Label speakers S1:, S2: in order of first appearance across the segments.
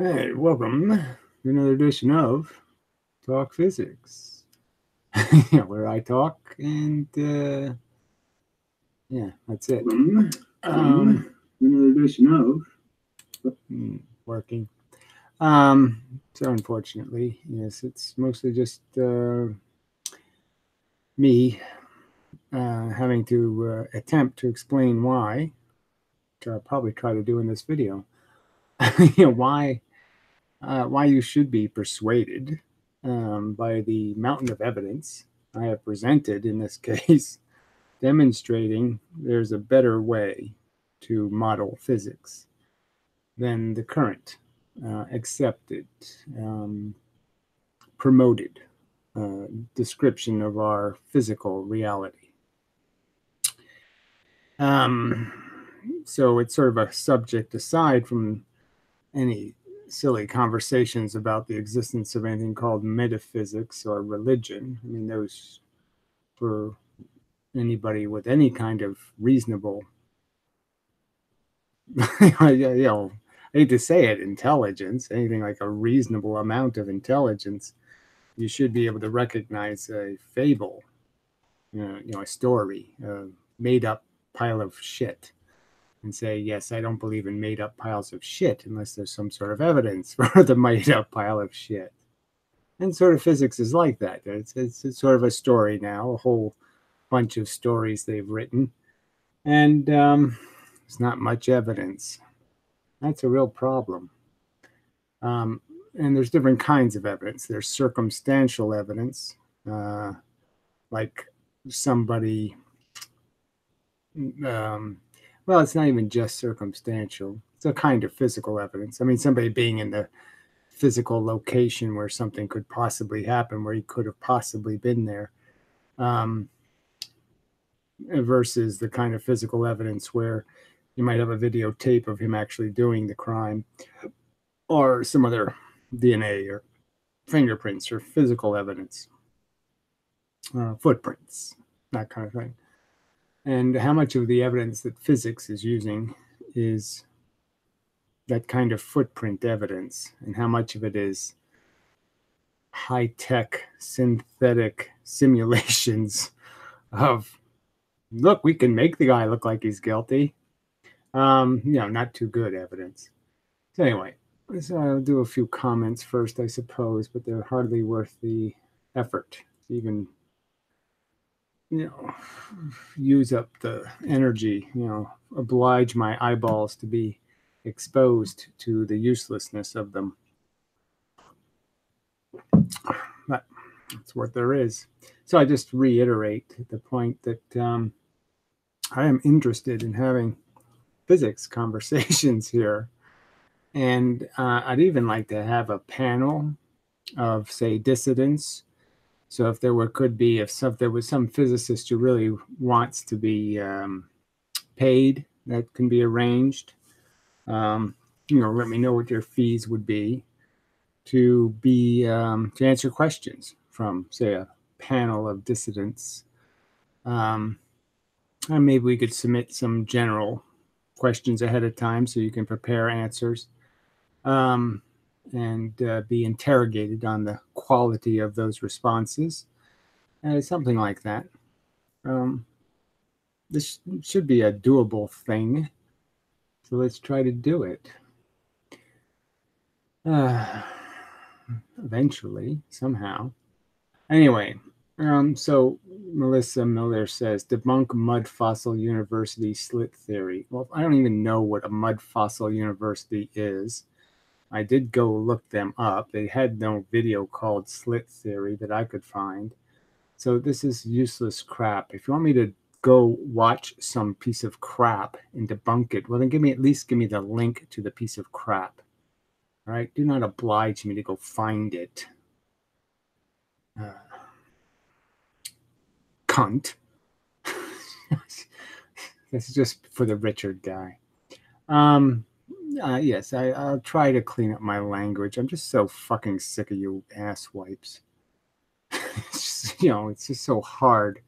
S1: right, welcome to another edition of Talk Physics, where I talk and yeah, that's it.
S2: Another edition of
S1: Working. So unfortunately, yes, it's mostly just me having to attempt to explain why, which I'll probably try to do in this video. Why you should be persuaded by the mountain of evidence I have presented in this case, demonstrating there's a better way to model physics than the current accepted, promoted description of our physical reality. So it's sort of a subject aside from any silly conversations about the existence of anything called metaphysics or religion. I mean, those for anybody with any kind of reasonable, I hate to say it, intelligence, anything like a reasonable amount of intelligence, you should be able to recognize a fable, a story, a made up pile of shit, and say, yes, I don't believe in made up piles of shit unless there's some sort of evidence for the made up pile of shit. And sort of physics is like that. It's sort of a story now, a whole bunch of stories they've written. And there's not much evidence. That's a real problem. And there's different kinds of evidence. There's circumstantial evidence, like somebody, well, it's not even just circumstantial. It's a kind of physical evidence. I mean, somebody being in the physical location where something could possibly happen, where he could have possibly been there, versus the kind of physical evidence where you might have a videotape of him actually doing the crime, or some other DNA or fingerprints or physical evidence, footprints, that kind of thing. And how much of the evidence that physics is using is that kind of footprint evidence, and how much of it is high-tech synthetic simulations of, look, we can make the guy look like he's guilty. Not too good evidence. So anyway, so I'll do a few comments first, I suppose, but they're hardly worth the effort to even, use up the energy, oblige my eyeballs to be exposed to the uselessness of them. But that's what there is. So I just reiterate the point that I am interested in having physics conversations here. And I'd even like to have a panel of, say, dissidents. So if there could be, if there was some physicist who really wants to be paid, that can be arranged. Let me know what your fees would be to answer questions from, say, a panel of dissidents. And maybe we could submit some general questions ahead of time so you can prepare answers, and be interrogated on the quality of those responses. Something like that. This should be a doable thing. So let's try to do it. Eventually, somehow. Anyway, so Melissa Miller says, debunk mud fossil university slit theory. Well, I don't even know what a mud fossil university is. I did go look them up. They had no video called slit theory that I could find. So this is useless crap. If you want me to go watch some piece of crap and debunk it, well, then at least give me the link to the piece of crap. All right? Do not oblige me to go find it. Cunt. This is just for the Richard guy. Yes, I'll try to clean up my language. I'm just so fucking sick of you ass wipes. It's just so hard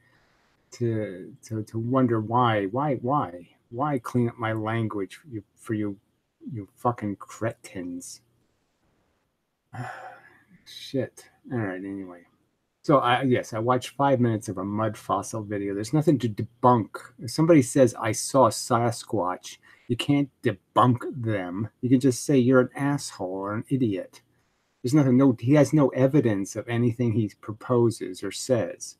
S1: to wonder why clean up my language for you fucking cretins. Shit. All right. Anyway. So I watched 5 minutes of a mud fossil video. There's nothing to debunk. If somebody says I saw Sasquatch, you can't debunk them. You can just say you're an asshole or an idiot. There's nothing. No, he has no evidence of anything he proposes or says.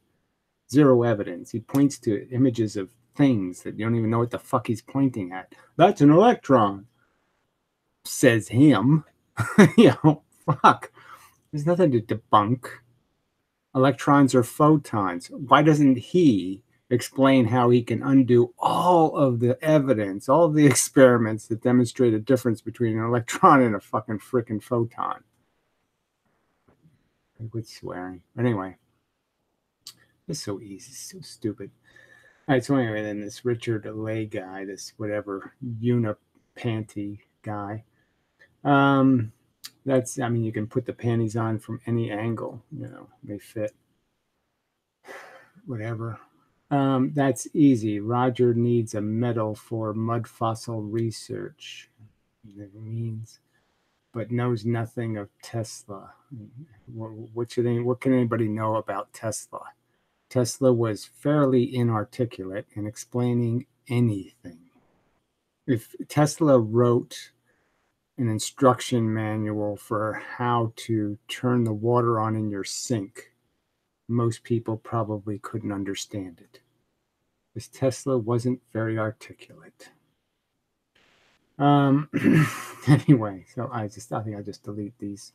S1: Zero evidence. He points to images of things that you don't even know what the fuck he's pointing at. That's an electron, says him. Fuck. There's nothing to debunk. Electrons are photons. Why doesn't he explain how he can undo all of the evidence, all of the experiments that demonstrate a difference between an electron and a fucking freaking photon? Good swearing. But anyway, it's so easy, so stupid. All right, so anyway, then this Richard Lay guy, this whatever unipanty guy, that's, I mean, you can put the panties on from any angle, they fit. Whatever. That's easy. Roger needs a medal for mud fossil research. It means, but knows nothing of Tesla. What can anybody know about Tesla? Tesla was fairly inarticulate in explaining anything. If Tesla wrote an instruction manual for how to turn the water on in your sink, most people probably couldn't understand it. Because Tesla wasn't very articulate. Anyway, so I think I just delete these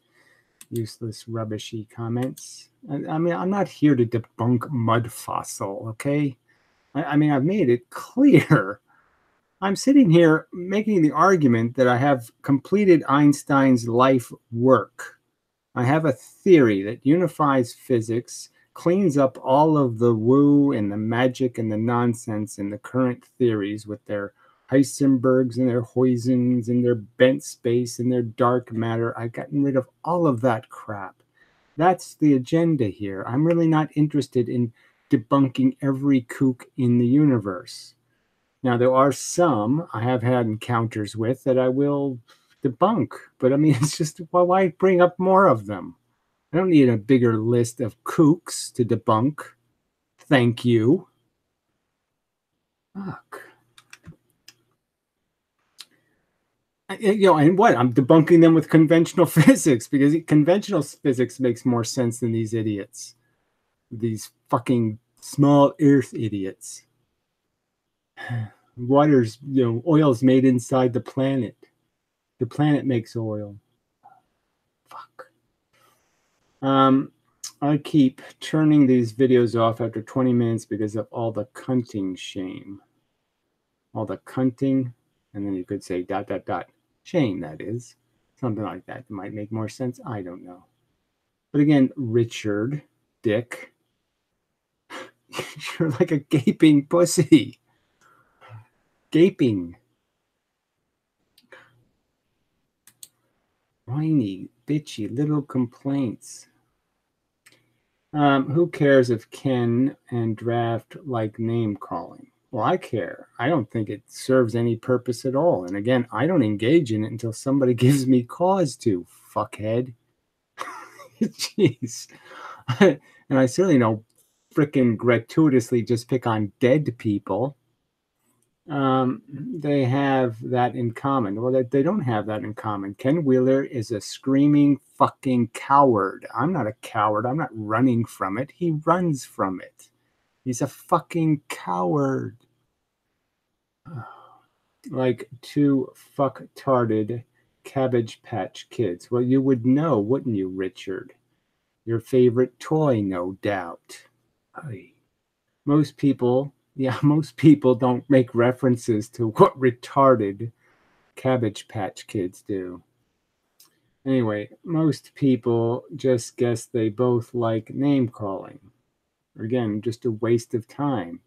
S1: useless, rubbishy comments. I mean, I'm not here to debunk mud fossil, okay? I mean, I've made it clear. I'm sitting here making the argument that I have completed Einstein's life work. I have a theory that unifies physics, cleans up all of the woo and the magic and the nonsense in the current theories with their Heisenbergs and their Huygens and their bent space and their dark matter. I've gotten rid of all of that crap. That's the agenda here. I'm really not interested in debunking every kook in the universe. Now, there are some I have had encounters with that I will debunk, but I mean, it's just, why bring up more of them? I don't need a bigger list of kooks to debunk. Thank you. Fuck. And what? I'm debunking them with conventional physics because conventional physics makes more sense than these idiots. These fucking small earth idiots. Water's, oil's made inside the planet. The planet makes oil. Fuck. I keep turning these videos off after 20 minutes because of all the cunting shame. All the cunting, and then you could say ... shame, that is. Something like that. It might make more sense. I don't know. But again, Richard, Dick, you're like a gaping pussy. Gaping. Whiny, bitchy, little complaints. Who cares if Ken and Draft like name calling? Well, I care. I don't think it serves any purpose at all. And again, I don't engage in it until somebody gives me cause to, fuckhead. Jeez. And I certainly don't frickin' gratuitously just pick on dead people. They have that in common. Well, they don't have that in common. Ken Wheeler is a screaming fucking coward. I'm not a coward. I'm not running from it. He runs from it. He's a fucking coward. Like two fuck-tarded Cabbage Patch Kids. Well, you would know, wouldn't you, Richard? Your favorite toy, no doubt. Most people don't make references to what retarded Cabbage Patch Kids do. Anyway, most people just guess they both like name calling. Again, just a waste of time.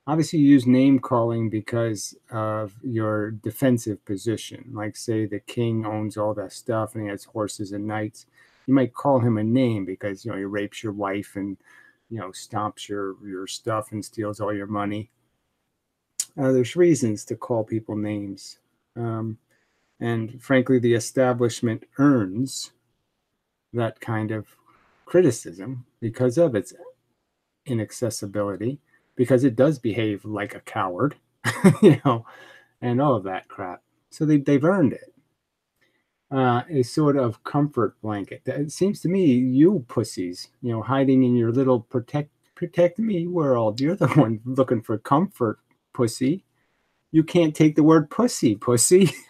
S1: Obviously, you use name calling because of your defensive position. Like, say, the king owns all that stuff and he has horses and knights. You might call him a name because, he rapes your wife and, stomps your stuff and steals all your money. There's reasons to call people names. And frankly, the establishment earns that kind of criticism because of its inaccessibility, because it does behave like a coward, you know, and all of that crap. So they've earned it. A sort of comfort blanket. It seems to me, you pussies, you know, hiding in your little protect me world. You're the one looking for comfort, pussy. You can't take the word pussy.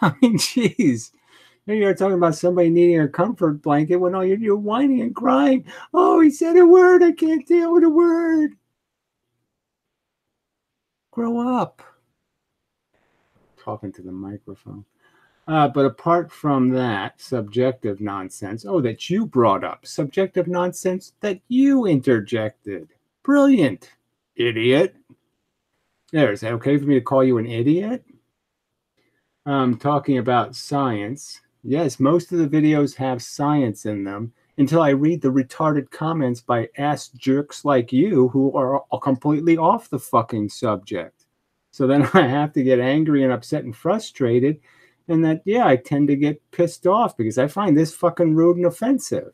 S1: I mean, jeez. You're talking about somebody needing a comfort blanket when all you're whining and crying. Oh, he said a word. I can't deal with a word. Grow up. Talking to the microphone. But apart from that, subjective nonsense. Oh, that you brought up. Subjective nonsense that you interjected. Brilliant, idiot. There, is that okay for me to call you an idiot? Talking about science. Yes, most of the videos have science in them until I read the retarded comments by ass jerks like you who are completely off the fucking subject. So then I have to get angry and upset and frustrated. And that, yeah, I tend to get pissed off because I find this fucking rude and offensive.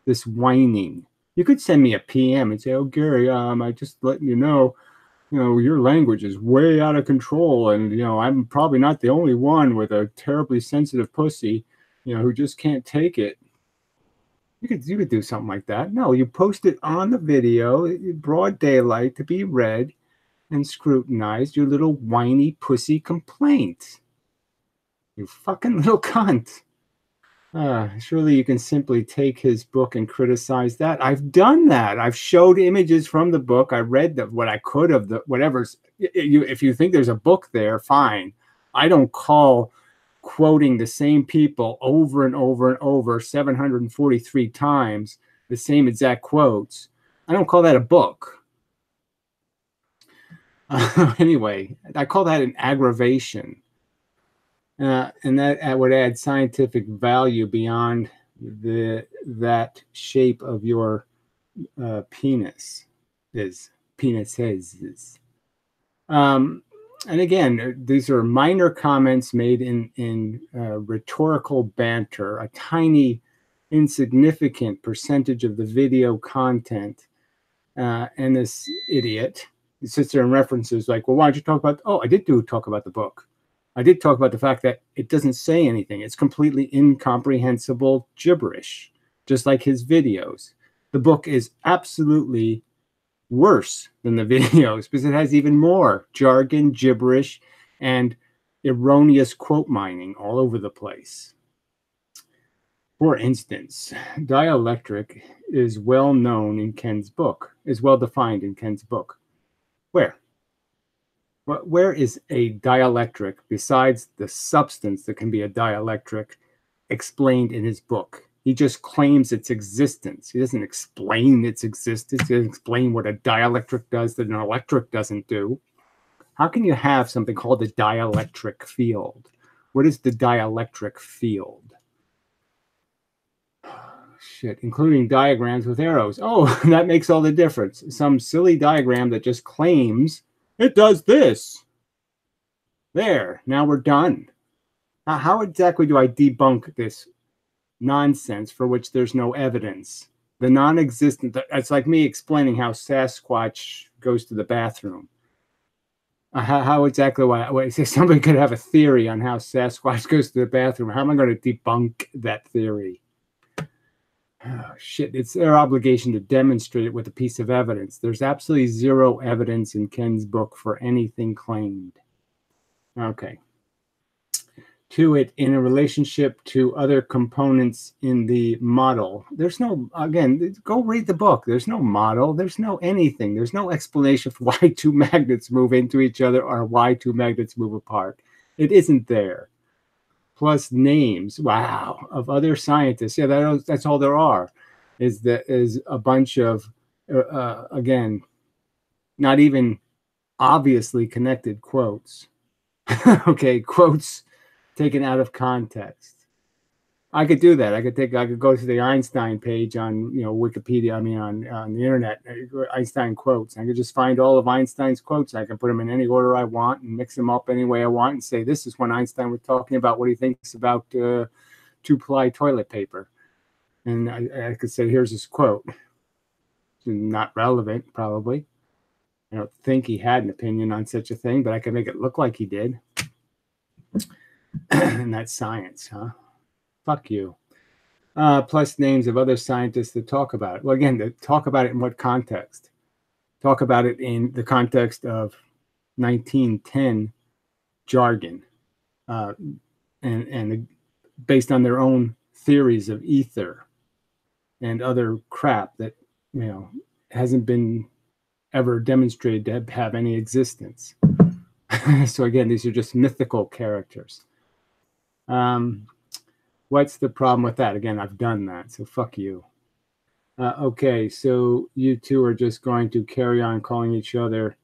S1: This whining. You could send me a PM and say, oh, Gary, I just letting you know, your language is way out of control. And, I'm probably not the only one with a terribly sensitive pussy, who just can't take it. You could do something like that. No, you post it on the video, broad daylight, to be read and scrutinized, your little whiny pussy complaint. You fucking little cunt. Surely you can simply take his book and criticize that. I've done that. I've showed images from the book. I read what I could of the whatever's. If you think there's a book there, fine. I don't call quoting the same people over and over and over 743 times, the same exact quotes. I don't call that a book. Anyway, I call that an aggravation. And that would add scientific value beyond that shape of your penis. Penises. And again, these are minor comments made in rhetorical banter, a tiny, insignificant percentage of the video content. And this idiot sits there and references like, well, why don't you talk about, I did talk about the book. I did talk about the fact that it doesn't say anything. It's completely incomprehensible gibberish, just like his videos. The book is absolutely worse than the videos because it has even more jargon, gibberish, and erroneous quote mining all over the place. For instance, dielectric is well known in Ken's book, is well defined in Ken's book. Where is a dielectric besides the substance that can be a dielectric explained in his book? He just claims its existence. He doesn't explain its existence. He doesn't explain what a dielectric does that an electric doesn't do. How can you have something called a dielectric field? What is the dielectric field? Shit, including diagrams with arrows. Oh, that makes all the difference. Some silly diagram that just claims it does this. There, now we're done. Now, how exactly do I debunk this nonsense for which there's no evidence? The non-existent, it's like me explaining how Sasquatch goes to the bathroom. How exactly, somebody could have a theory on how Sasquatch goes to the bathroom. How am I going to debunk that theory? Oh, shit, it's their obligation to demonstrate it with a piece of evidence. There's absolutely zero evidence in Ken's book for anything claimed. Okay. To it in a relationship to other components in the model. There's no, again, go read the book. There's no model. There's no anything. There's no explanation for why two magnets move into each other or why two magnets move apart. It isn't there. Plus names, wow, of other scientists. Yeah, that's all there are. Is a bunch of, again, not even obviously connected quotes. Okay, quotes taken out of context. I could do that. I could go to the Einstein page on Wikipedia. I mean on the internet. Einstein quotes. I could just find all of Einstein's quotes. I can put them in any order I want and mix them up any way I want and say this is when Einstein was talking about what he thinks about two-ply toilet paper. And I could say, here's his quote. Not relevant, probably. I don't think he had an opinion on such a thing, but I could make it look like he did. And that's science, huh? Fuck you. Plus names of other scientists to talk about it. Well, again, to talk about it in what context? Talk about it in the context of 1910 jargon, and based on their own theories of ether and other crap that hasn't been ever demonstrated to have any existence. So again, these are just mythical characters. What's the problem with that? Again, I've done that, so fuck you. Okay, so you two are just going to carry on calling each other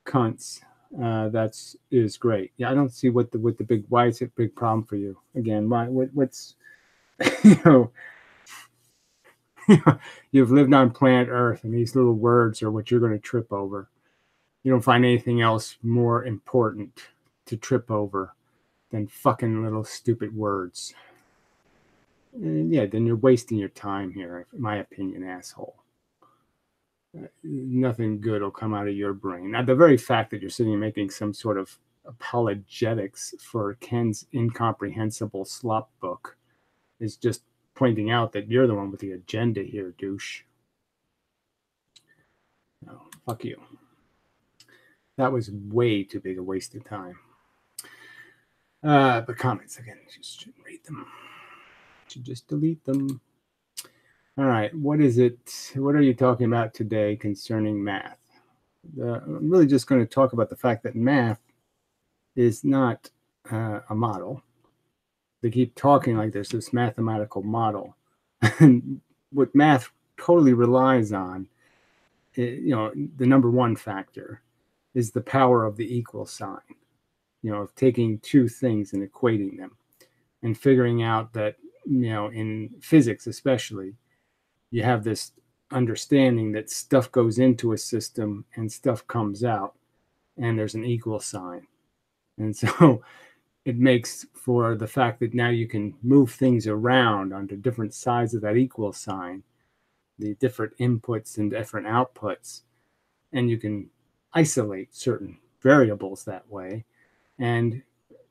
S1: cunts. That's is great. Yeah, I don't see what the big, why is it a big problem for you? Again, what's you've lived on planet Earth, and these little words are what you're going to trip over. You don't find anything else more important to trip over than fucking little stupid words. And yeah, then you're wasting your time here, in my opinion, asshole. Nothing good will come out of your brain. Now, the very fact that you're sitting and making some sort of apologetics for Ken's incomprehensible slop book is just pointing out that you're the one with the agenda here, douche. No, fuck you. That was way too big a waste of time. The comments, again, just shouldn't read them. Should just delete them. All right, what is it? What are you talking about today concerning math? I'm really just going to talk about the fact that math is not a model. They keep talking like there's this mathematical model. And what math totally relies on, the number one factor is the power of the equal sign, of taking two things and equating them and figuring out that, in physics especially, you have this understanding that stuff goes into a system and stuff comes out, and there's an equal sign. And so it makes for the fact that now you can move things around onto different sides of that equal sign, the different inputs and different outputs, and you can isolate certain variables that way and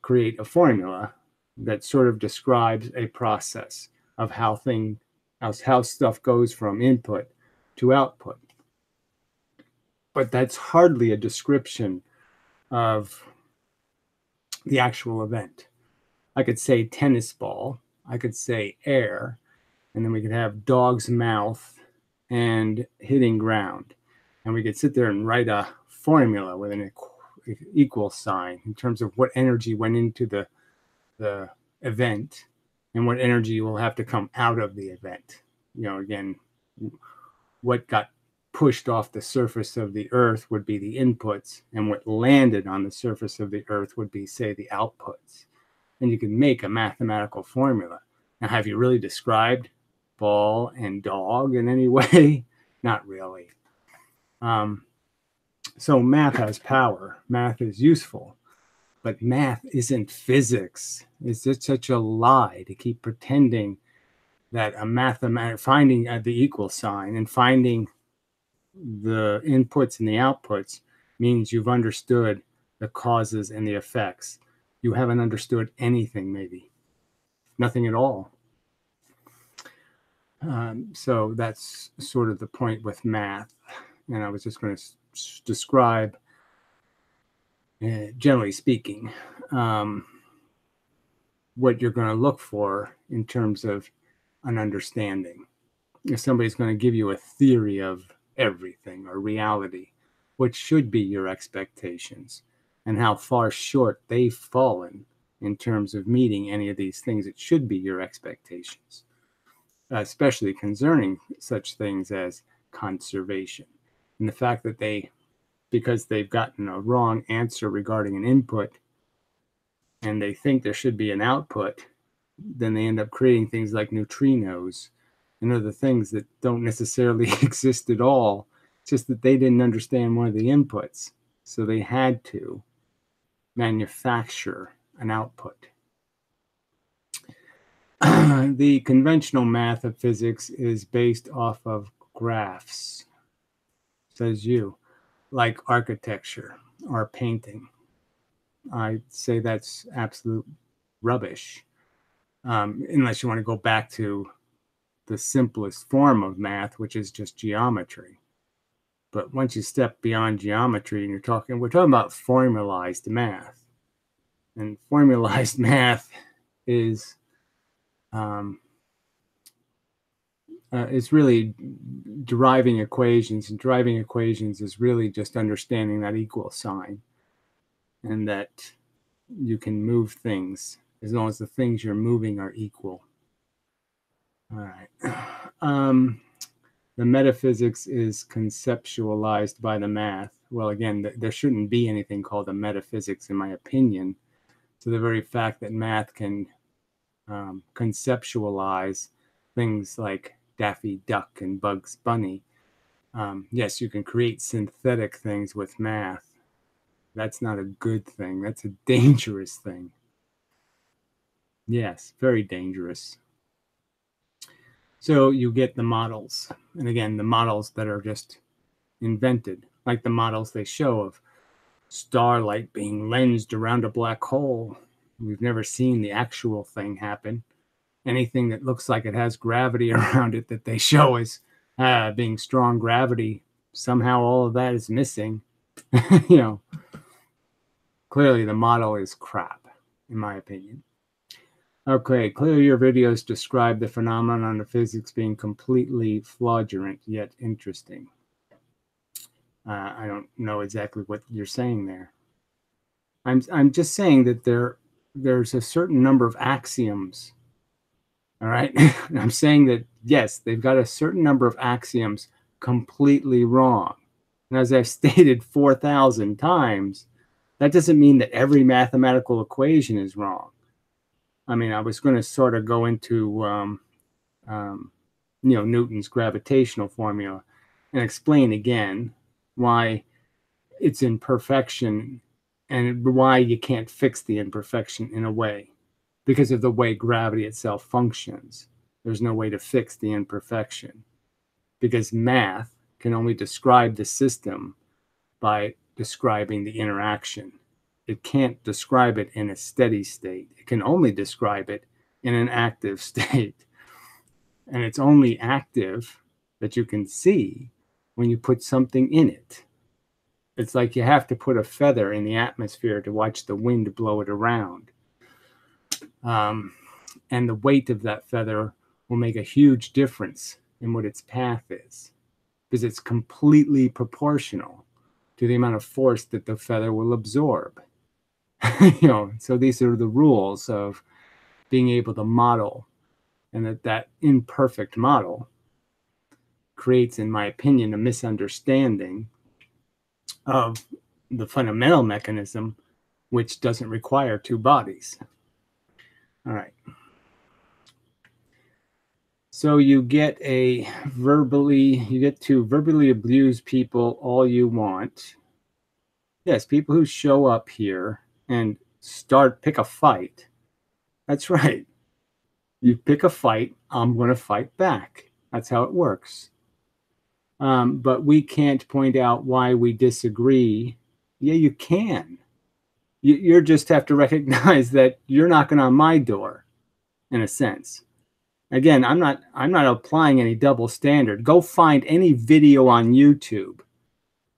S1: create a formula that sort of describes a process of how stuff goes from input to output. But that's hardly a description of the actual event. I could say tennis ball, I could say air, and then we could have dog's mouth and hitting ground. And we could sit there and write a formula with an equal sign in terms of what energy went into the event and what energy will have to come out of the event. Again, what got pushed off the surface of the earth would be the inputs, and what landed on the surface of the earth would be, say, the outputs. And you can make a mathematical formula. Now, have you really described ball and dog in any way? Not really. So math has power. Math is useful. But math isn't physics. It's just such a lie to keep pretending that finding the equal sign and finding the inputs and the outputs means you've understood the causes and the effects. You haven't understood anything, maybe. Nothing at all. So that's sort of the point with math. And I was just going to describe, generally speaking, what you're going to look for in terms of an understanding. If somebody's going to give you a theory of everything or reality, what should be your expectations and how far short they've fallen in terms of meeting any of these things, it should be your expectations, especially concerning such things as conservation. And the fact that because they've gotten a wrong answer regarding an input and they think there should be an output, then they end up creating things like neutrinos and other things that don't necessarily exist at all. It's just that they didn't understand one of the inputs. So they had to manufacture an output. the conventional math of physics is based off of graphs, says you, like architecture or painting. I say that's absolute rubbish, unless you want to go back to the simplest form of math, which is just geometry. But once you step beyond geometry and we're talking about formalized math. And formalized math is it's really deriving equations, and deriving equations is really just understanding that equal sign, and that you can move things as long as the things you're moving are equal. All right. The metaphysics is conceptualized by the math. Well, again, there shouldn't be anything called a metaphysics, in my opinion. So the very fact that math can conceptualize things like Daffy Duck and Bugs Bunny. Yes, you can create synthetic things with math. That's not a good thing. That's a dangerous thing. Yes, very dangerous. So you get the models. And again, the models that are just invented, like the models they show of starlight being lensed around a black hole. We've never seen the actual thing happen. Anything that looks like it has gravity around it that they show as being strong gravity, somehow all of that is missing. You know, clearly the model is crap, in my opinion. Okay, clearly your videos describe the phenomenon of physics being completely fraudulent, yet interesting. I don't know exactly what you're saying there. I'm just saying that there's a certain number of axioms. All right. I'm saying that, yes, they've got a certain number of axioms completely wrong. And as I've stated 4,000 times, that doesn't mean that every mathematical equation is wrong. I mean, I was going to sort of go into, Newton's gravitational formula and explain again why it's imperfection and why you can't fix the imperfection in a way. Because of the way gravity itself functions, there's no way to fix the imperfection. Because math can only describe the system by describing the interaction. It can't describe it in a steady state. It can only describe it in an active state. And it's only active that you can see when you put something in it. It's like you have to put a feather in the atmosphere to watch the wind blow it around. And the weight of that feather will make a huge difference in what its path is, because it's completely proportional to the amount of force that the feather will absorb. So these are the rules of being able to model, and that imperfect model creates, in my opinion, a misunderstanding of the fundamental mechanism, which doesn't require two bodies. All right. So you get to verbally abuse people all you want. Yes, people who show up here and pick a fight. That's right. You pick a fight, I'm going to fight back. That's how it works. But we can't point out why we disagree. Yeah, you can. You just have to recognize that you're knocking on my door, in a sense. Again, I'm not applying any double standard. Go find any video on YouTube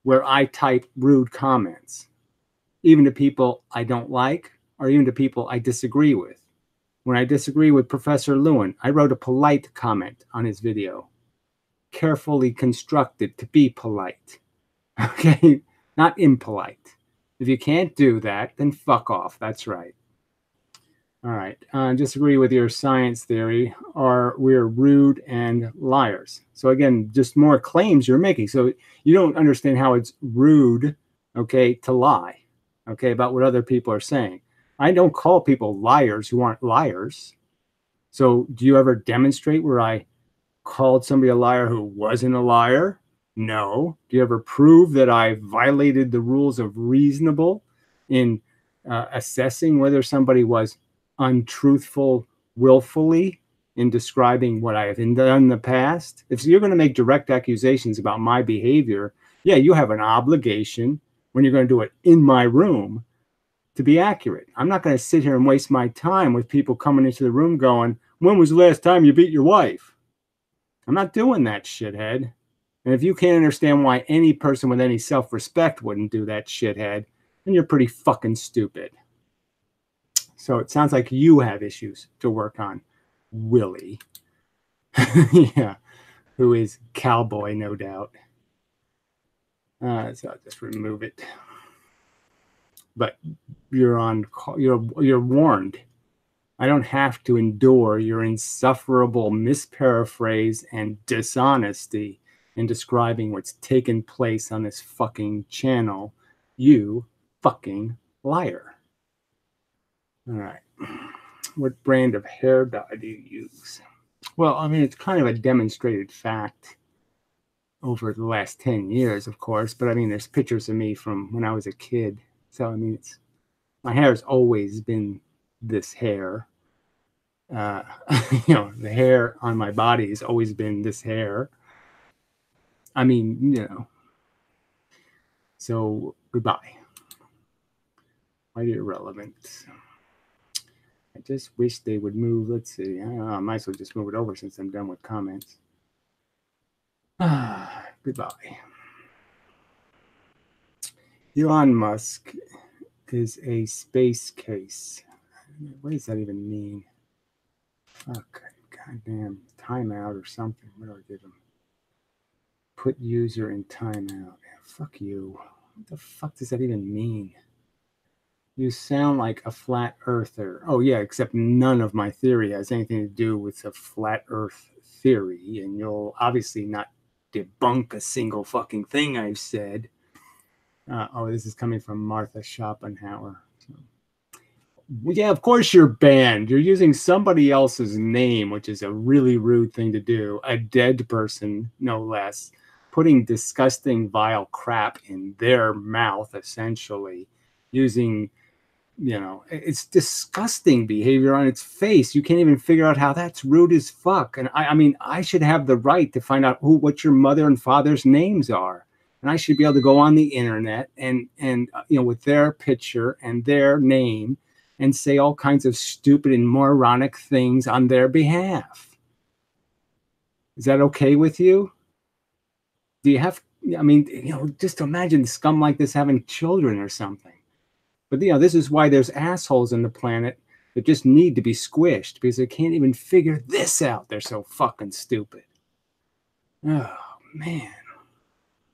S1: where I type rude comments, even to people I don't like, or even to people I disagree with. When I disagree with Professor Lewin, I wrote a polite comment on his video, carefully constructed to be polite. Okay, not impolite. If you can't do that, then fuck off. That's right. All right. Disagree with your science theory, or we're rude and liars. So again, just more claims you're making. So you don't understand how it's rude, okay, to lie, okay, about what other people are saying. I don't call people liars who aren't liars. So do you ever demonstrate where I called somebody a liar who wasn't a liar? No. Do you ever prove that I violated the rules of reasonable in assessing whether somebody was untruthful willfully in describing what I have done in the past. If you're going to make direct accusations about my behavior, yeah, you have an obligation when you're going to do it in my room to be accurate. I'm not going to sit here and waste my time with people coming into the room going, when was the last time you beat your wife? I'm not doing that, shithead. And if you can't understand why any person with any self-respect wouldn't do that, shithead, then you're pretty fucking stupid. So it sounds like you have issues to work on, Willie. Yeah, who is cowboy, no doubt. So I'll just remove it. But you're warned. I don't have to endure your insufferable misparaphrase and dishonesty in describing what's taken place on this fucking channel. You fucking liar. All right. What brand of hair dye do you use? Well, I mean, it's kind of a demonstrated fact over the last 10 years, of course, but I mean, there's pictures of me from when I was a kid. So, I mean, my hair has always been this hair. The hair on my body has always been this hair. I mean, so goodbye. Quite irrelevant. I just wish they would move. Let's see. I might as well just move it over since I'm done with comments. Goodbye. Elon Musk is a space case. What does that even mean? Fuck. Goddamn. Timeout or something. What do I give him? Put user in timeout. Fuck you. What the fuck does that even mean? You sound like a flat earther. Oh, yeah, except none of my theory has anything to do with a flat earth theory. And you'll obviously not debunk a single fucking thing I've said. This is coming from Martha Schopenhauer. Yeah, of course you're banned. You're using somebody else's name, which is a really rude thing to do. A dead person, no less. Putting disgusting, vile crap in their mouth, essentially. Using, it's disgusting behavior on its face. You can't even figure out how that's rude as fuck. And I mean, I should have the right to find out what your mother and father's names are. And I should be able to go on the internet and with their picture and their name and say all kinds of stupid and moronic things on their behalf. Is that okay with you? Do you have, just imagine scum like this having children or something. But, this is why there's assholes on the planet that just need to be squished because they can't even figure this out. They're so fucking stupid. Oh, man.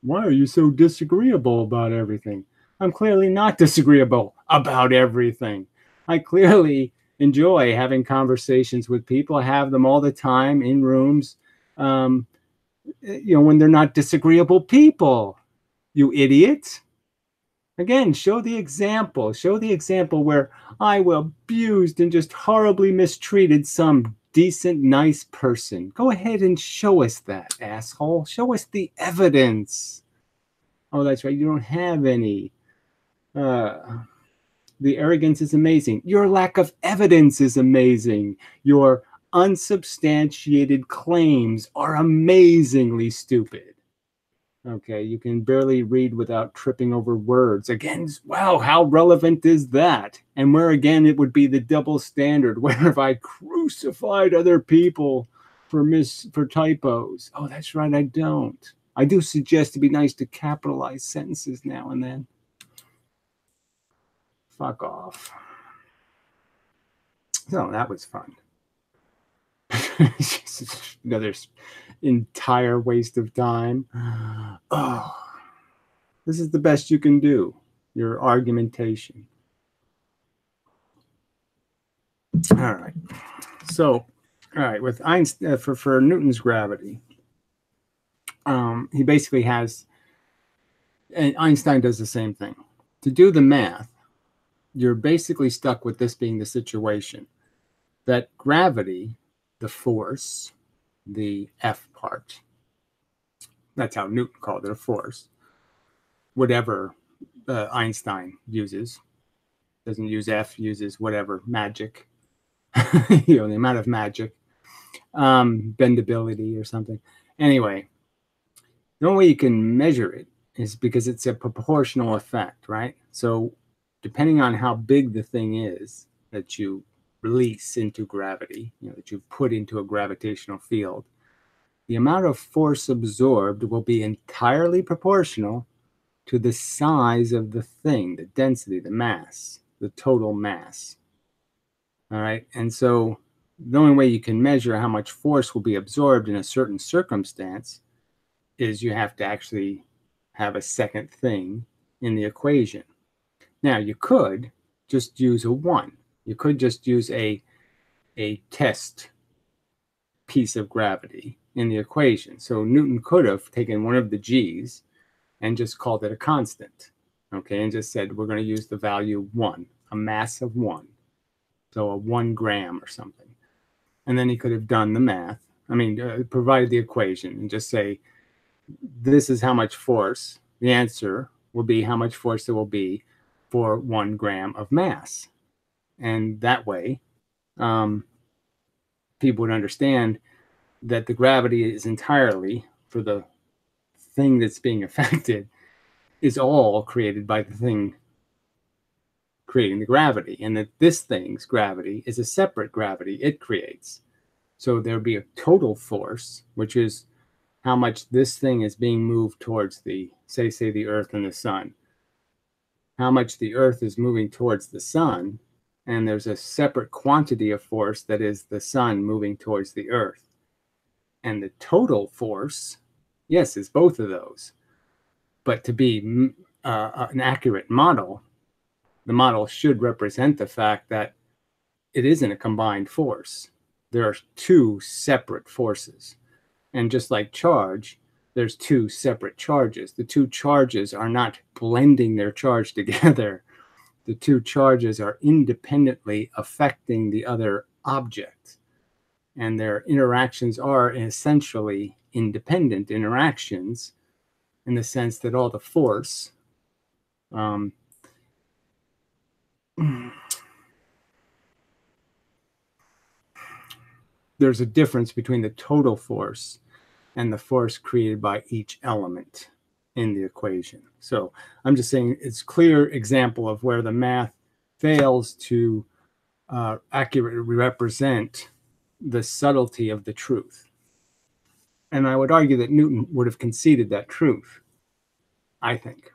S1: Why are you so disagreeable about everything? I'm clearly not disagreeable about everything. I clearly enjoy having conversations with people. I have them all the time in rooms, when they're not disagreeable people. You idiot. Again, show the example. Show the example where I abused and just horribly mistreated some decent, nice person. Go ahead and show us that, asshole. Show us the evidence. Oh, that's right. You don't have any. The arrogance is amazing. Your lack of evidence is amazing. Your unsubstantiated claims are amazingly stupid. Okay, you can barely read without tripping over words. Again, wow, how relevant is that? And where again it would be the double standard, where if I crucified other people for typos. Oh, that's right, I don't. I do suggest to be nice to capitalize sentences now and then. Fuck off. So that was fun. Another entire waste of time. Oh, this is the best you can do. Your argumentation. All right. So, all right, with Einstein for Newton's gravity, he basically has, and Einstein does the same thing. To do the math, you're basically stuck with this being the situation that gravity, the force, the F part, that's how Newton called it, a force, whatever Einstein uses, doesn't use F, uses whatever magic, the amount of magic, bendability or something. Anyway, the only way you can measure it is because it's a proportional effect, right? So depending on how big the thing is that you release into gravity, that you put into a gravitational field, the amount of force absorbed will be entirely proportional to the size of the thing, the density, the mass, the total mass. All right. And so the only way you can measure how much force will be absorbed in a certain circumstance is you have to actually have a second thing in the equation. Now, you could just use a 1. You could just use a test piece of gravity in the equation. So Newton could have taken one of the g's and just called it a constant, okay, and just said we're going to use the value 1, a mass of 1, so a 1 gram or something. And then he could have done the math, provided the equation and just say, this is how much force, the answer will be how much force there will be for 1 gram of mass. And that way, people would understand that the gravity is entirely, for the thing that's being affected, is all created by the thing creating the gravity, and that this thing's gravity is a separate gravity it creates. So there'll be a total force, which is how much this thing is being moved towards the, say the Earth and the sun, how much the Earth is moving towards the sun, and there's a separate quantity of force that is the sun moving towards the Earth. And the total force, yes, is both of those. But to be an accurate model, the model should represent the fact that it isn't a combined force. There are 2 separate forces. And just like charge, there's 2 separate charges. The 2 charges are not blending their charge together. The 2 charges are independently affecting the other object. And their interactions are essentially independent interactions in the sense that all the force there's a difference between the total force and the force created by each element in the equation. So I'm just saying it's a clear example of where the math fails to accurately represent the subtlety of the truth. And I would argue that Newton would have conceded that truth, I think.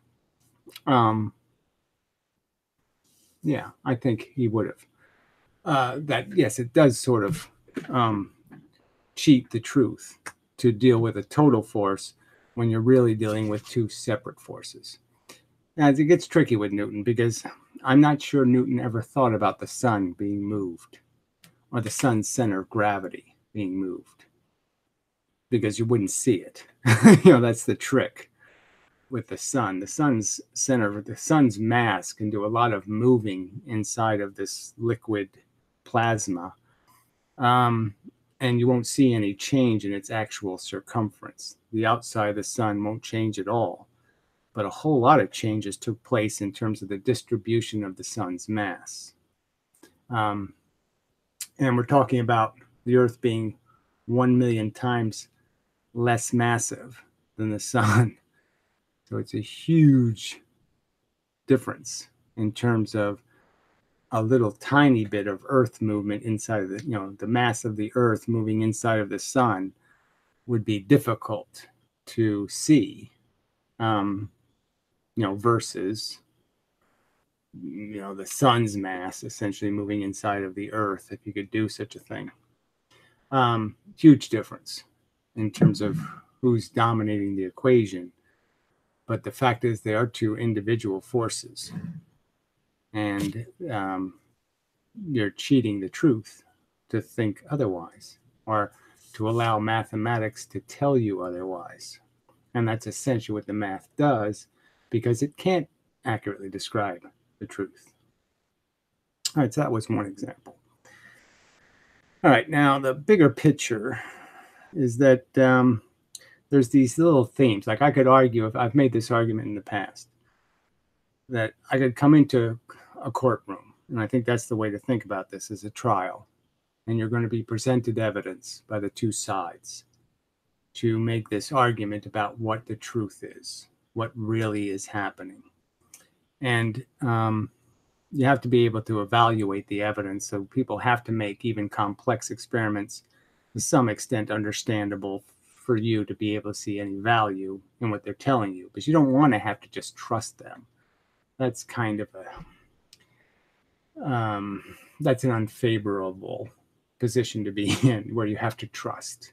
S1: Yeah, I think he would have. That, yes, it does sort of cheat the truth to deal with a total force when you're really dealing with 2 separate forces. Now, it gets tricky with Newton because I'm not sure Newton ever thought about the sun being moved or the sun's center of gravity being moved, because you wouldn't see it. That's the trick with the sun. The sun's center, the sun's mass can do a lot of moving inside of this liquid plasma. And you won't see any change in its actual circumference. The outside of the sun won't change at all. But a whole lot of changes took place in terms of the distribution of the sun's mass. And we're talking about the Earth being 1 million times less massive than the sun. So it's a huge difference in terms of a little tiny bit of Earth movement inside of the mass of the Earth moving inside of the sun would be difficult to see, versus, the sun's mass essentially moving inside of the Earth, if you could do such a thing. Huge difference in terms of who's dominating the equation. But the fact is they are 2 individual forces. And you're cheating the truth to think otherwise, or to allow mathematics to tell you otherwise. And that's essentially what the math does, because it can't accurately describe the truth. All right, so that was one example. All right, now the bigger picture is that there's these little themes. Like, I could argue, if I've made this argument in the past, that I could come into a courtroom, and I think that's the way to think about this, as a trial. and you're going to be presented evidence by the two sides to make this argument about what the truth is, what really is happening. And you have to be able to evaluate the evidence. So people have to make even complex experiments to some extent understandable for you to be able to see any value in what they're telling you. But you don't want to have to just trust them. That's kind of that's an unfavorable position to be in, where you have to trust.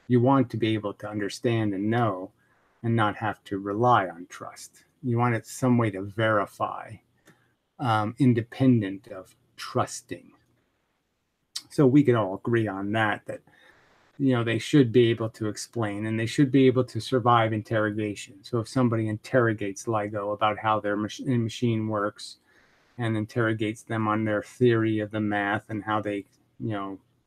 S1: You want to be able to understand and know and not have to rely on trust. You want it some way to verify, independent of trusting. So we could all agree on that they should be able to explain, and they should be able to survive interrogation. So if somebody interrogates LIGO about how their machine works, and interrogates them on their theory of the math and how they,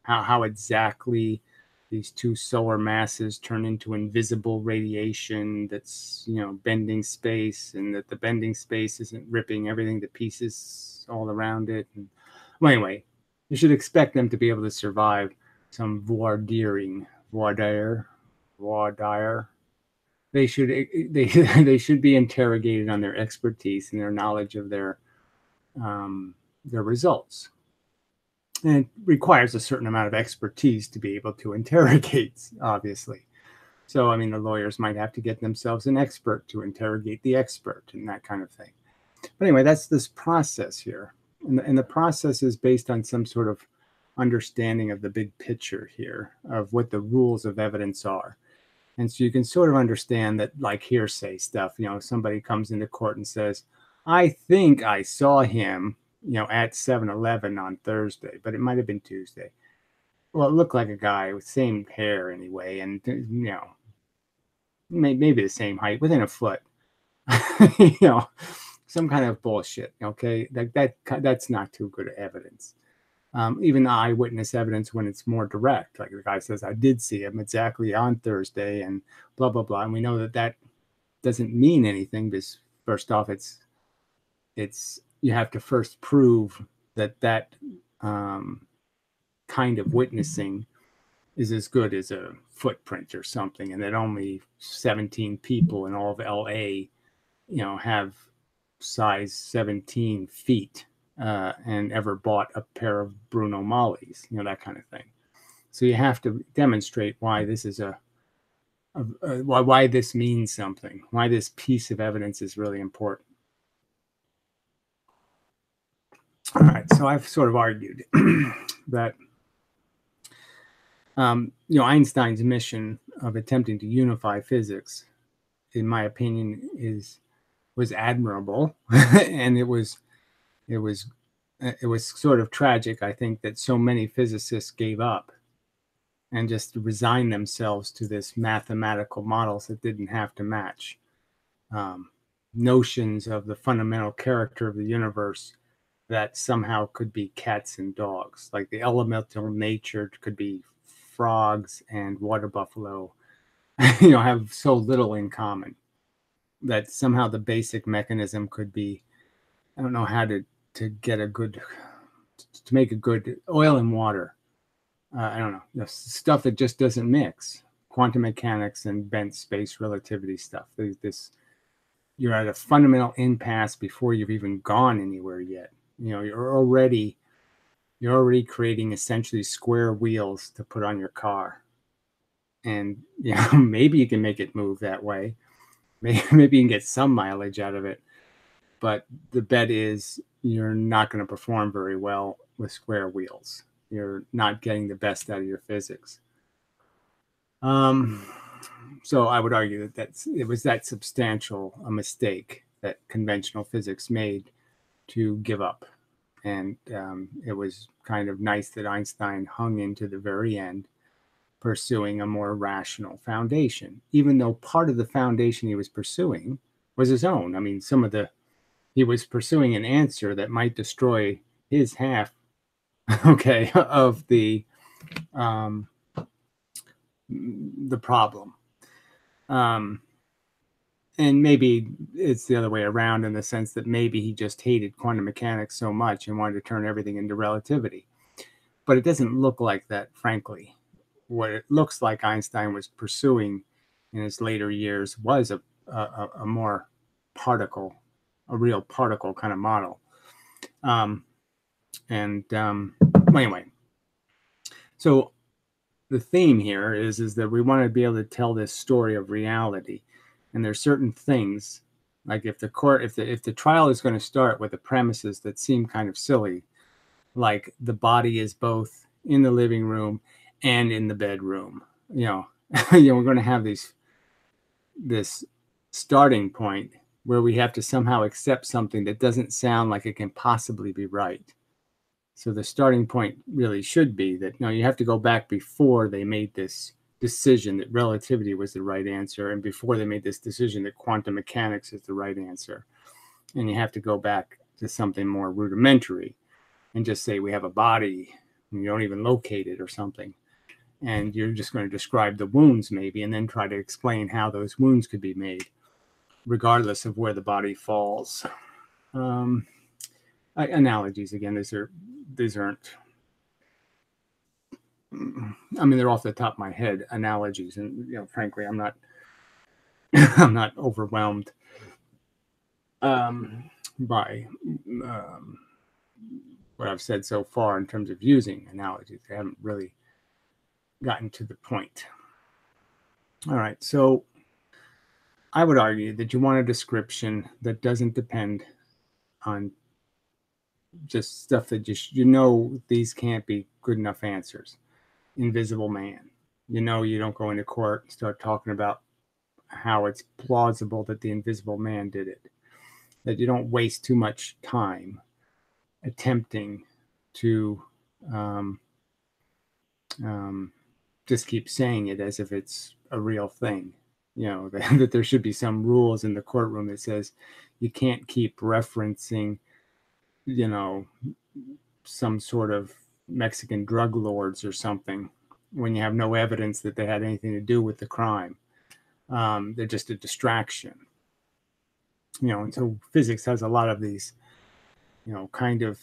S1: how exactly these two solar masses turn into invisible radiation that's, bending space, and that the bending space isn't ripping everything to pieces all around it. And well, anyway, you should expect them to be able to survive some voir dire. They should be interrogated on their expertise and their knowledge of their results. And it requires a certain amount of expertise to be able to interrogate, obviously. So, the lawyers might have to get themselves an expert to interrogate the expert and that kind of thing. But anyway, that's this process here. And the process is based on some sort of understanding of the big picture here, of what the rules of evidence are. And so you can sort of understand that, like hearsay stuff, somebody comes into court and says, I think I saw him, at 7-Eleven on Thursday, but it might have been Tuesday. Well, it looked like a guy with same hair anyway, and, maybe the same height, within a foot. Some kind of bullshit, okay? That's not too good evidence. Even eyewitness evidence, when it's more direct, like the guy says, I did see him exactly on Thursday and blah, blah, blah. And we know that doesn't mean anything, because first off, it's you have to first prove that kind of witnessing is as good as a footprint or something, and that only 17 people in all of LA, have size 17 feet and ever bought a pair of Bruno Mollies, that kind of thing. So you have to demonstrate why this is why this means something, why this piece of evidence is really important. All right, so I've sort of argued that Einstein's mission of attempting to unify physics, in my opinion, was admirable, and it was sort of tragic, I think, that so many physicists gave up and just resigned themselves to this mathematical models that didn't have to match. Notions of the fundamental character of the universe that somehow could be cats and dogs, like the elemental nature could be frogs and water buffalo, have so little in common, that somehow the basic mechanism could be, I don't know how to make a good oil and water. I don't know, stuff that just doesn't mix. Quantum mechanics and bent space relativity stuff. You're at a fundamental impasse before you've even gone anywhere yet. You're already creating essentially square wheels to put on your car. And maybe you can make it move that way. Maybe you can get some mileage out of it. But the bet is you're not going to perform very well with square wheels. You're not getting the best out of your physics. So I would argue that it was that substantial a mistake that conventional physics made to give up. And it was kind of nice that Einstein hung into the very end, pursuing a more rational foundation, even though part of the foundation he was pursuing was his own. He was pursuing an answer that might destroy his half, of the problem. And maybe it's the other way around, in the sense that maybe he just hated quantum mechanics so much and wanted to turn everything into relativity. but it doesn't look like that, frankly. What it looks like Einstein was pursuing in his later years was a more particle, a real particle kind of model. Anyway, so the theme here is that we want to be able to tell this story of reality, and there's certain things, like if the trial is going to start with the premises that seem kind of silly, like the body is both in the living room and in the bedroom, we're going to have this starting point where we have to somehow accept something that doesn't sound like it can possibly be right. So the starting point really should be that, you have to go back before they made this decision that relativity was the right answer, and before they made this decision that quantum mechanics is the right answer. And you have to go back to something more rudimentary and just say we have a body and you don't even locate it or something. And you're just going to describe the wounds maybe, and then try to explain how those wounds could be made, regardless of where the body falls. Analogies, again, these aren't, I mean, they're off the top of my head, analogies. And, frankly, I'm not overwhelmed by what I've said so far in terms of using analogies. I haven't really gotten to the point. All right, so I would argue that you want a description that doesn't depend on just stuff that these can't be good enough answers. Invisible man. You don't go into court and start talking about how it's plausible that the invisible man did it. That you don't waste too much time attempting to just keep saying it as if it's a real thing. That there should be some rules in the courtroom that says you can't keep referencing, some sort of Mexican drug lords or something when you have no evidence that they had anything to do with the crime. They're just a distraction. And so physics has a lot of these, kind of,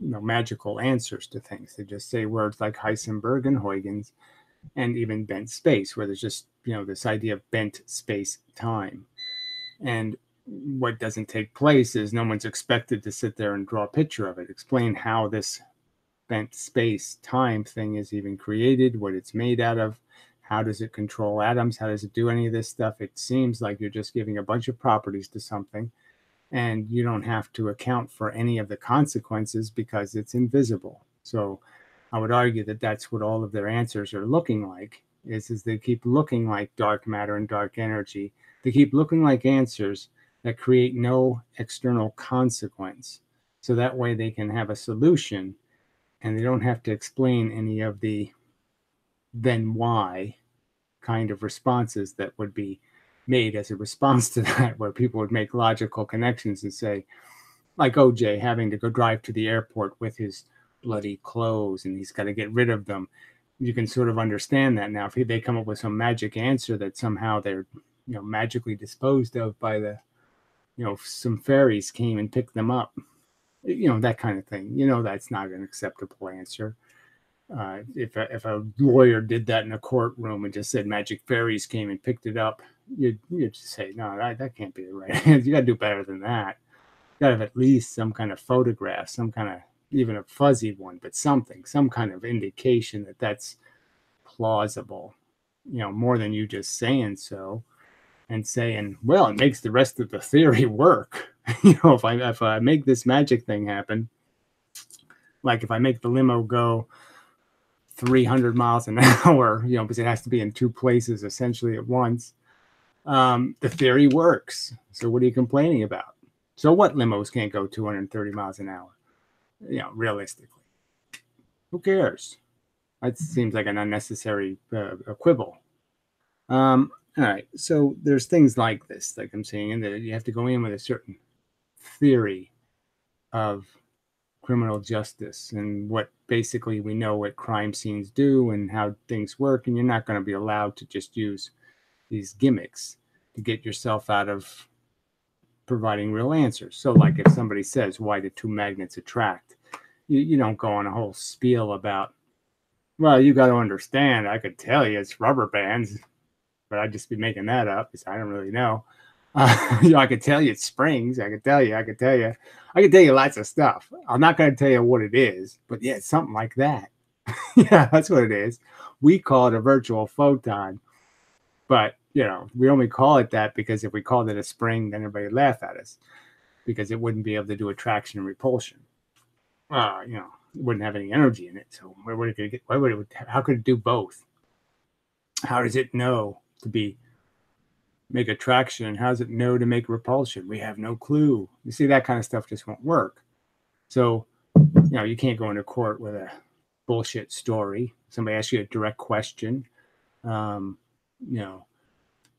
S1: magical answers to things. They just say words like Heisenberg and Huygens, and even bent space, where there's just, this idea of bent space time. And what doesn't take place is no one's expected to sit there and draw a picture of it, explain how this bent space time thing is even created, what it's made out of, how does it control atoms, how does it do any of this stuff. It seems like you're just giving a bunch of properties to something, and you don't have to account for any of the consequences because it's invisible. So I would argue that that's what all of their answers are looking like, is they keep looking like dark matter and dark energy. They keep looking like answers that create no external consequence. So that way they can have a solution, and they don't have to explain any of the then why kind of responses that would be made as a response to that, where people would make logical connections and say, like OJ having to go drive to the airport with his bloody clothes and he's got to get rid of them. You can sort of understand that now. If they come up with some magic answer that somehow they're, magically disposed of by the, some fairies came and picked them up, that kind of thing. That's not an acceptable answer. If a lawyer did that in a courtroom and just said magic fairies came and picked it up, you'd just say, no, that can't be the right answer. You got to do better than that. You got to have at least some kind of photograph, some kind of, even a fuzzy one, but some kind of indication that that's plausible, more than you just saying so and saying, well, it makes the rest of the theory work. If I make this magic thing happen, like if I make the limo go 300 miles an hour, because it has to be in two places essentially at once, the theory works. So what are you complaining about? So what, limos can't go 230 miles an hour? Realistically, who cares? That seems like an unnecessary quibble. All right, so there's things like this, like I'm saying, and you have to go in with a certain theory of criminal justice and what basically we know what crime scenes do and how things work, and you're not going to be allowed to just use these gimmicks to get yourself out of providing real answers. So like if somebody says, why do two magnets attract? You don't go on a whole spiel about, well, you got to understand, I could tell you it's rubber bands, but I'd just be making that up because I don't really know. I could tell you it's springs. I could tell you lots of stuff. I'm not going to tell you what it is, but yeah, it's something like that. Yeah, that's what it is. We call it a virtual photon, but we only call it that because if we called it a spring, then everybody would laugh at us because it wouldn't be able to do attraction and repulsion. It wouldn't have any energy in it. So where would it get? How could it do both? How does it know to make attraction? How does it know to make repulsion? We have no clue. You see, that kind of stuff just won't work. So, you can't go into court with a bullshit story. Somebody asks you a direct question.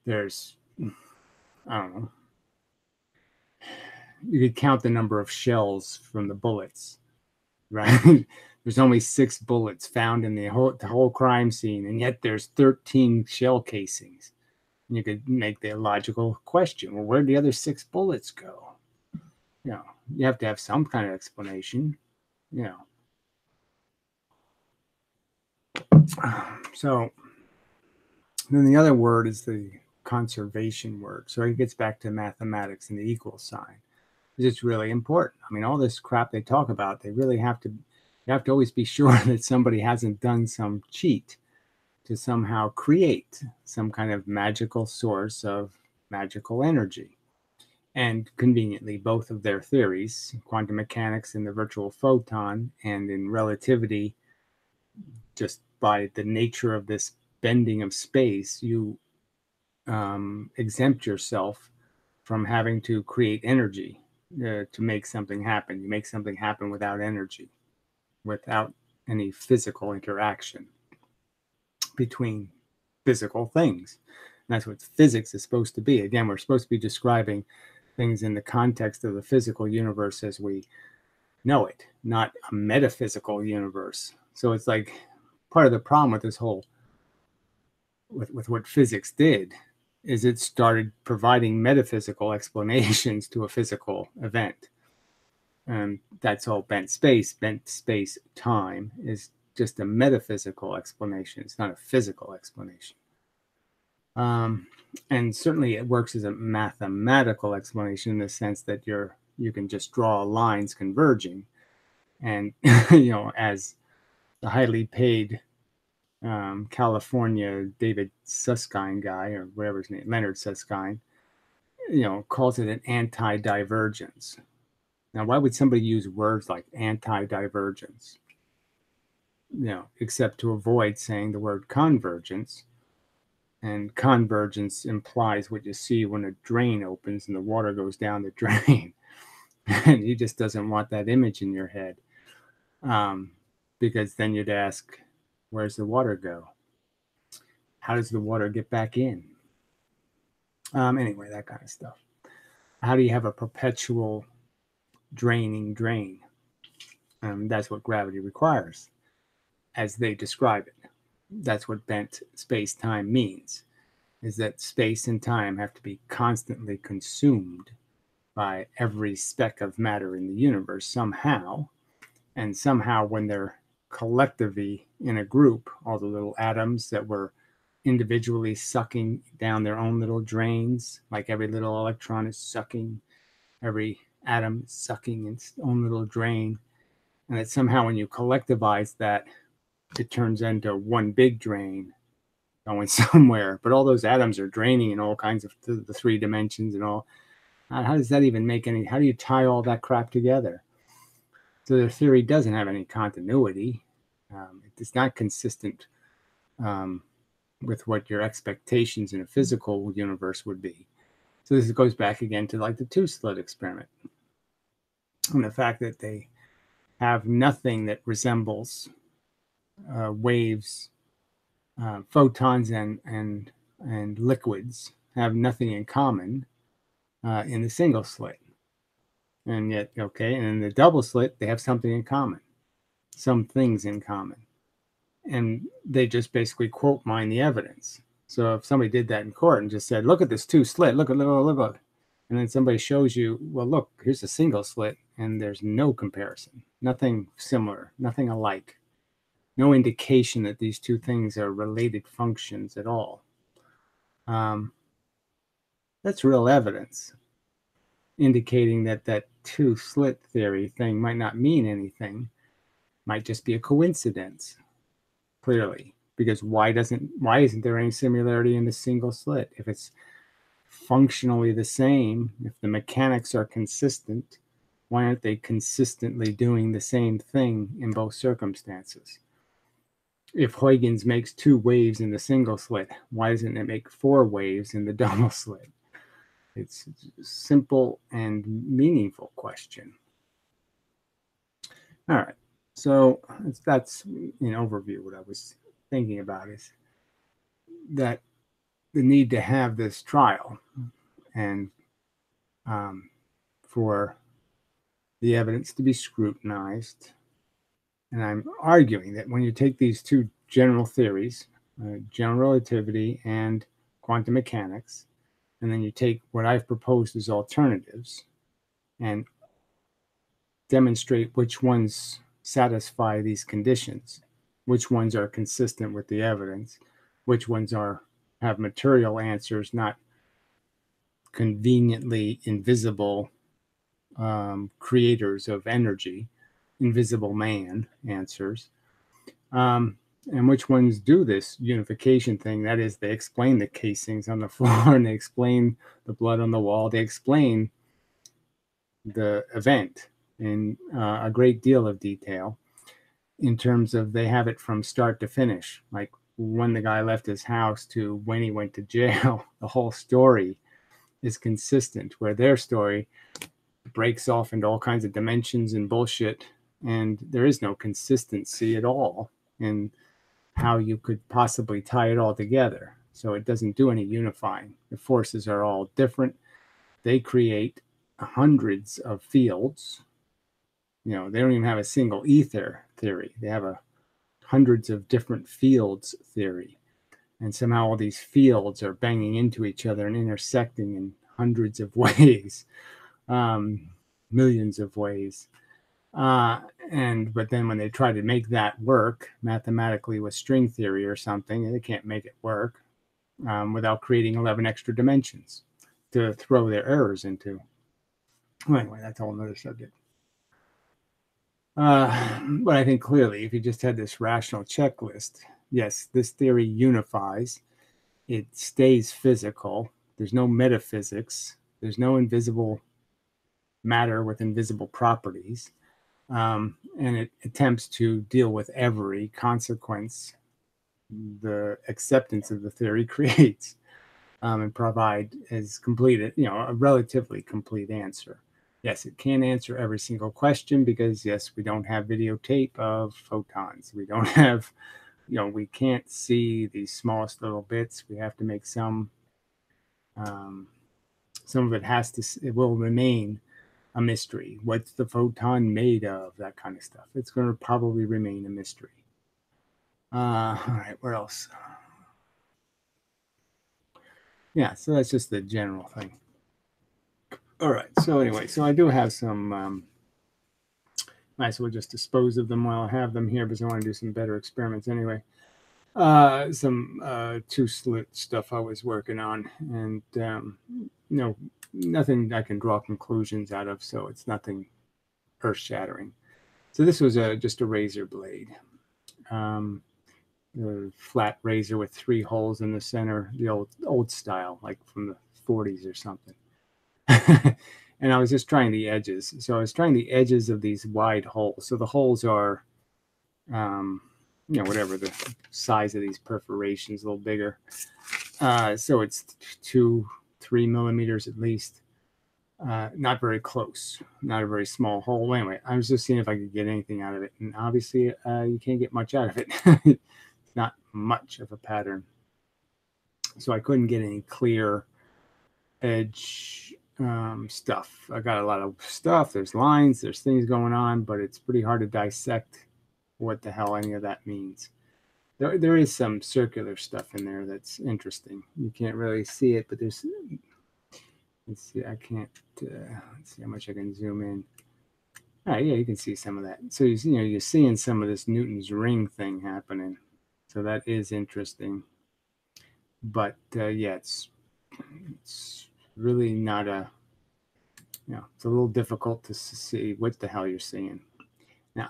S1: There's, I don't know. You could count the number of shells from the bullets, right? There's only 6 bullets found in the whole crime scene, and yet there's 13 shell casings. And you could make the logical question, well, where'd the other 6 bullets go? You have to have some kind of explanation, So then the other word is the conservation word. So it gets back to mathematics and the equal sign. It's really important. I mean, all this crap they talk about, they really you have to always be sure that somebody hasn't done some cheat to somehow create some kind of magical source of magical energy. And conveniently, both of their theories, quantum mechanics and the virtual photon, and in relativity, just by the nature of this bending of space, you exempt yourself from having to create energy to make something happen. You make something happen without energy, without any physical interaction between physical things. And that's what physics is supposed to be. Again, we're supposed to be describing things in the context of the physical universe as we know it, not a metaphysical universe. So it's like part of the problem with this whole, with what physics did, is it started providing metaphysical explanations to a physical event. And that's all bent space time is just a metaphysical explanation. It's not a physical explanation. And certainly it works as a mathematical explanation in the sense that you can just draw lines converging. And, as the highly paid California David Susskind guy, or whatever his name, Leonard Susskind, calls it an anti-divergence. Now, why would somebody use words like anti-divergence? Except to avoid saying the word convergence. And convergence implies what you see when a drain opens and the water goes down the drain. And he just doesn't want that image in your head. Because then you'd ask, where's the water go? How does the water get back in? Anyway, that kind of stuff. How do you have a perpetual draining drain? That's what gravity requires, as they describe it. That's what bent space-time means, is that space and time have to be constantly consumed by every speck of matter in the universe somehow. And somehow when they're collectively in a group, all the little atoms that were individually sucking down their own little drains, like every little electron is sucking, every atom is sucking its own little drain. And that somehow when you collectivize that, it turns into one big drain going somewhere. But all those atoms are draining in all kinds of the 3 dimensions and all. How does that even make how do you tie all that crap together? So their theory doesn't have any continuity. It's not consistent with what your expectations in a physical universe would be. So this goes back again to like the 2-slit experiment. And the fact that they have nothing that resembles waves, photons and liquids have nothing in common in the single slit. And yet, and in the double slit, they have something in common, some things in common. And they just basically quote mine the evidence. So if somebody did that in court and just said, look at this 2-slit, look. And then somebody shows you, well, look, here's a single slit, and there's no comparison, nothing similar, nothing alike, no indication that these two things are related functions at all. That's real evidence indicating that that two slit theory thing might not mean anything, might just be a coincidence, clearly, because why isn't there any similarity in the single slit? If it's functionally the same, if the mechanics are consistent, why aren't they consistently doing the same thing in both circumstances? If Huygens makes 2 waves in the single slit, why doesn't it make 4 waves in the double slit? It's a simple and meaningful question. All right, so that's in overview. What I was thinking about is that the need to have this trial and for the evidence to be scrutinized. And I'm arguing that when you take these two general theories, general relativity and quantum mechanics, and then you take what I've proposed as alternatives and demonstrate which ones satisfy these conditions, which ones are consistent with the evidence, which ones have material answers, not conveniently invisible creators of energy, invisible man answers, and which ones do this unification thing. That is, they explain the casings on the floor and they explain the blood on the wall. They explain the event in a great deal of detail in terms of they have it from start to finish, like when the guy left his house to when he went to jail. The whole story is consistent, where their story breaks off into all kinds of dimensions and bullshit, and there is no consistency at all in how you could possibly tie it all together. So it doesn't do any unifying. The forces are all different. They create hundreds of fields. They don't even have a single ether theory. They have hundreds of different fields theory. And somehow all these fields are banging into each other and intersecting in hundreds of ways, millions of ways. But then when they try to make that work mathematically with string theory or something, they can't make it work without creating 11 extra dimensions to throw their errors into. Well, anyway, that's a whole other subject. But I think clearly, if you just had this rational checklist, yes, this theory unifies. It stays physical. There's no metaphysics. There's no invisible matter with invisible properties. And it attempts to deal with every consequence the acceptance of the theory creates, and provide as complete, a relatively complete answer. Yes, it can answer every single question because, yes, we don't have videotape of photons. We don't have, we can't see these smallest little bits. We have to make some of it will remain a mystery. What's the photon made of? That kind of stuff. It's going to probably remain a mystery. All right, where else? Yeah, so that's just the general thing. All right, so anyway, so I do have some, might as well just dispose of them while I have them here because I want to do some better experiments anyway. Some two-slit stuff I was working on, and nothing I can draw conclusions out of, so it's nothing earth-shattering. So this was just a razor blade, a flat razor with 3 holes in the center, the old style, like from the 40s or something. And I was just trying the edges. So I was trying the edges of these wide holes. So the holes are, whatever the size of these perforations, a little bigger. So it's 2-3 millimeters at least. Not very close, not a very small hole. Anyway, I was just seeing if I could get anything out of it. And obviously, you can't get much out of it. It's not much of a pattern. So I couldn't get any clear edge stuff. I got a lot of stuff. There's lines, there's things going on, but it's pretty hard to dissect what the hell any of that means. There is some circular stuff in there that's interesting. You can't really see it, but there's let's see, I can't, let's see how much I can zoom in. All right, yeah, you can see some of that. So, you're seeing some of this Newton's ring thing happening. So that is interesting. But yeah, it's really not it's a little difficult to see what the hell you're seeing. Now,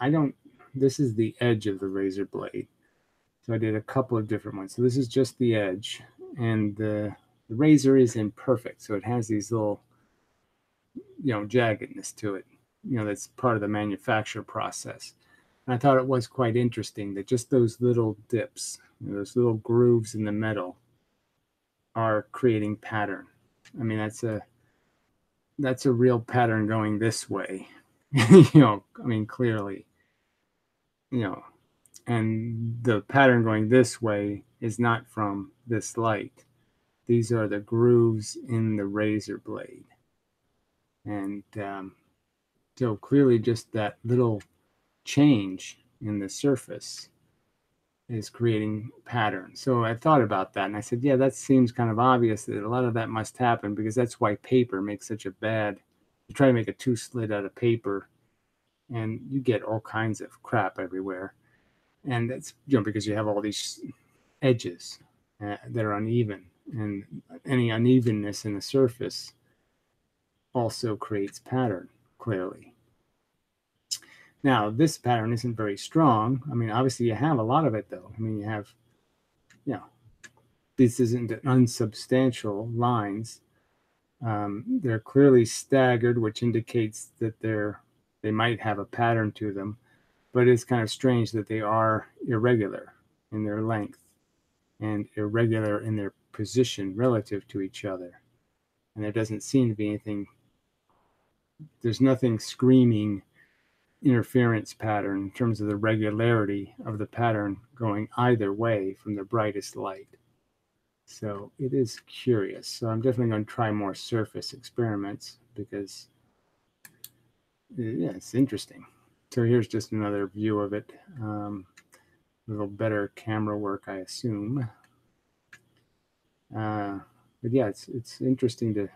S1: this is the edge of the razor blade. So I did a couple of different ones. So this is just the edge, and the razor is imperfect. So it has these little, jaggedness to it. That's part of the manufacture process. And I thought it was quite interesting that just those little dips, those little grooves in the metal are creating pattern. I mean, that's a real pattern going this way. I mean, clearly, and the pattern going this way is not from this light. These are the grooves in the razor blade. And so clearly just that little change in the surface is creating pattern. So I thought about that and I said, yeah, that seems kind of obvious that a lot of that must happen, because that's why paper makes such a bad, you try to make a two slit out of paper and you get all kinds of crap everywhere. And that's, because you have all these edges that are uneven, and any unevenness in the surface also creates pattern, clearly. Now, this pattern isn't very strong. I mean, obviously you have a lot of it though. I mean, you have, this isn't unsubstantial lines. They're clearly staggered, which indicates that they might have a pattern to them, but it's kind of strange that they are irregular in their length and irregular in their position relative to each other. And there doesn't seem to be anything, there's nothing screaming interference pattern in terms of the regularity of the pattern going either way from the brightest light. So it is curious. So I'm definitely going to try more surface experiments, because yeah, it's interesting. So here's just another view of it. A little better camera work, I assume. But yeah, it's interesting to,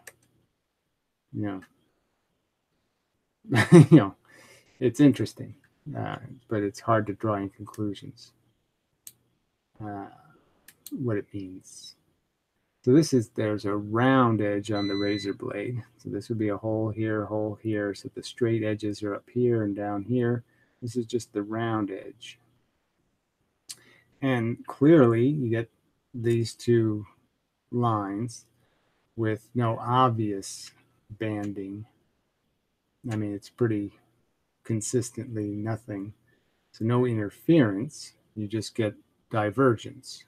S1: it's interesting, but it's hard to draw any conclusions what it means. So there's a round edge on the razor blade. So this would be a hole here. So the straight edges are up here and down here. This is just the round edge. And clearly you get these two lines with no obvious banding. I mean, it's pretty consistently nothing. So no interference, you just get divergence.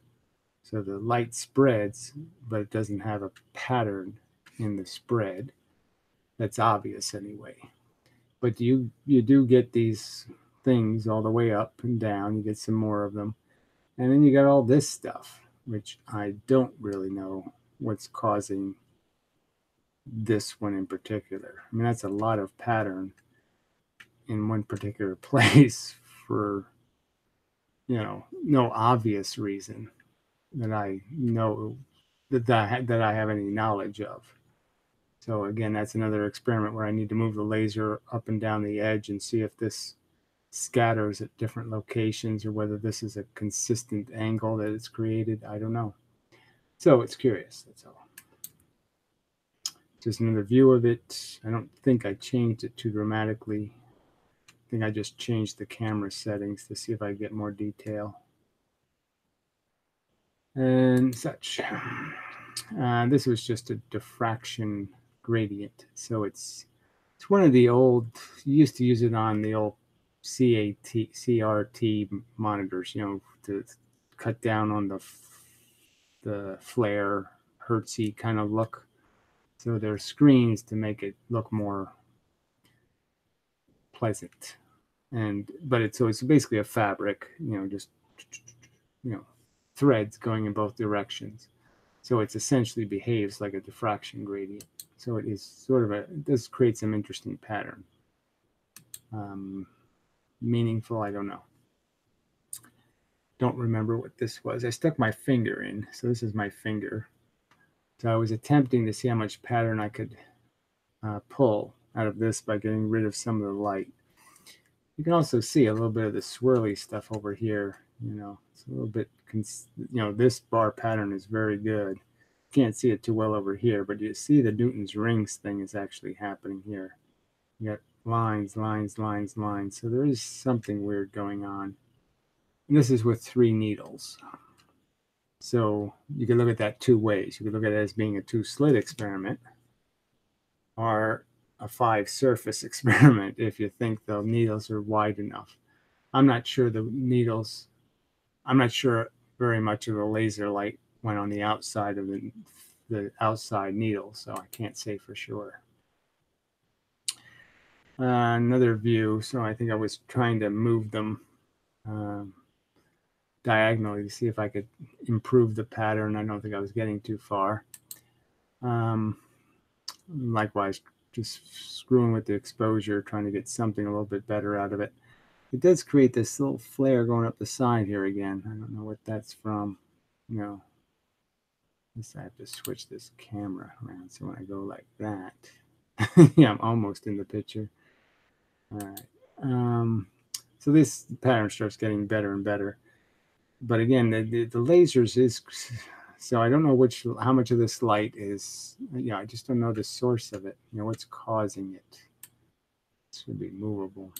S1: So the light spreads, but it doesn't have a pattern in the spread. That's obvious anyway. But you do get these things all the way up and down. You get some more of them. And then you got all this stuff, which I don't really know what's causing this one in particular. I mean, that's a lot of pattern in one particular place for, no obvious reason that I know that I have any knowledge of. So again, that's another experiment where I need to move the laser up and down the edge and see if this scatters at different locations, or whether this is a consistent angle that it's created. I don't know. So it's curious, that's all. Just another view of it. I don't think I changed it too dramatically. I think I just changed the camera settings to see if I get more detail and such. This was just a diffraction gradient. So it's one of the old, you used to use it on the old CRT monitors, to cut down on the flare, hertzy kind of look. So there are screens to make it look more pleasant. But it's basically a fabric, just threads going in both directions. So it essentially behaves like a diffraction gradient. So it is sort of it does create some interesting pattern. Meaningful, I don't know. Don't remember what this was. I stuck my finger in. So this is my finger. So I was attempting to see how much pattern I could pull out of this by getting rid of some of the light. You can also see a little bit of the swirly stuff over here. You know, it's a little bit, this bar pattern is very good. Can't see it too well over here, but you see the Newton's rings thing is actually happening here. You got lines, lines, lines, lines. So there is something weird going on. And this is with 3 needles. So you can look at that 2 ways. You could look at it as being a 2-slit experiment or a 5-surface experiment if you think the needles are wide enough. I'm not sure very much of the laser light went on the outside of the outside needle, so I can't say for sure. Another view, so I think I was trying to move them diagonally to see if I could improve the pattern. I don't think I was getting too far. Likewise, just screwing with the exposure, trying to get something a little bit better out of it. It does create this little flare going up the side here again. I don't know what that's from. No. I have to switch this camera around. So when I go like that, yeah, I'm almost in the picture. All right. So this pattern starts getting better and better. But again, the lasers is, so I don't know how much of this light is, I just don't know the source of it. What's causing it. It should be movable.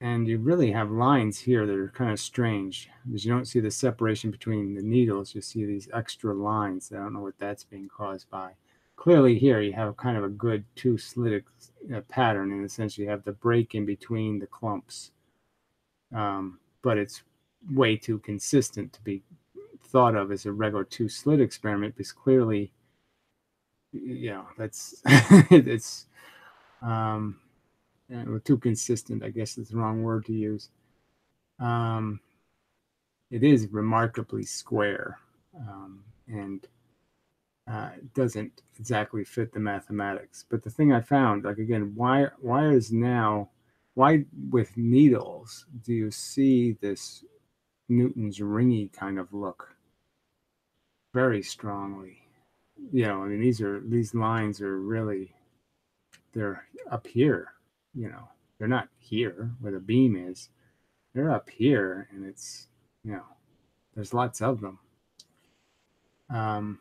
S1: And you really have lines here that are kind of strange because you don't see the separation between the needles. You see these extra lines. I don't know what that's being caused by. Clearly here you have kind of a good 2-slit pattern in the sense you have the break in between the clumps. But it's way too consistent to be thought of as a regular 2-slit experiment because clearly, that's it's too consistent, I guess is the wrong word to use. It is remarkably square, and it doesn't exactly fit the mathematics. But the thing I found, like again, why with needles do you see this Newton's ringy kind of look very strongly? I mean, these lines are really, they're up here, they're not here where the beam is. They're up here, and it's, there's lots of them. And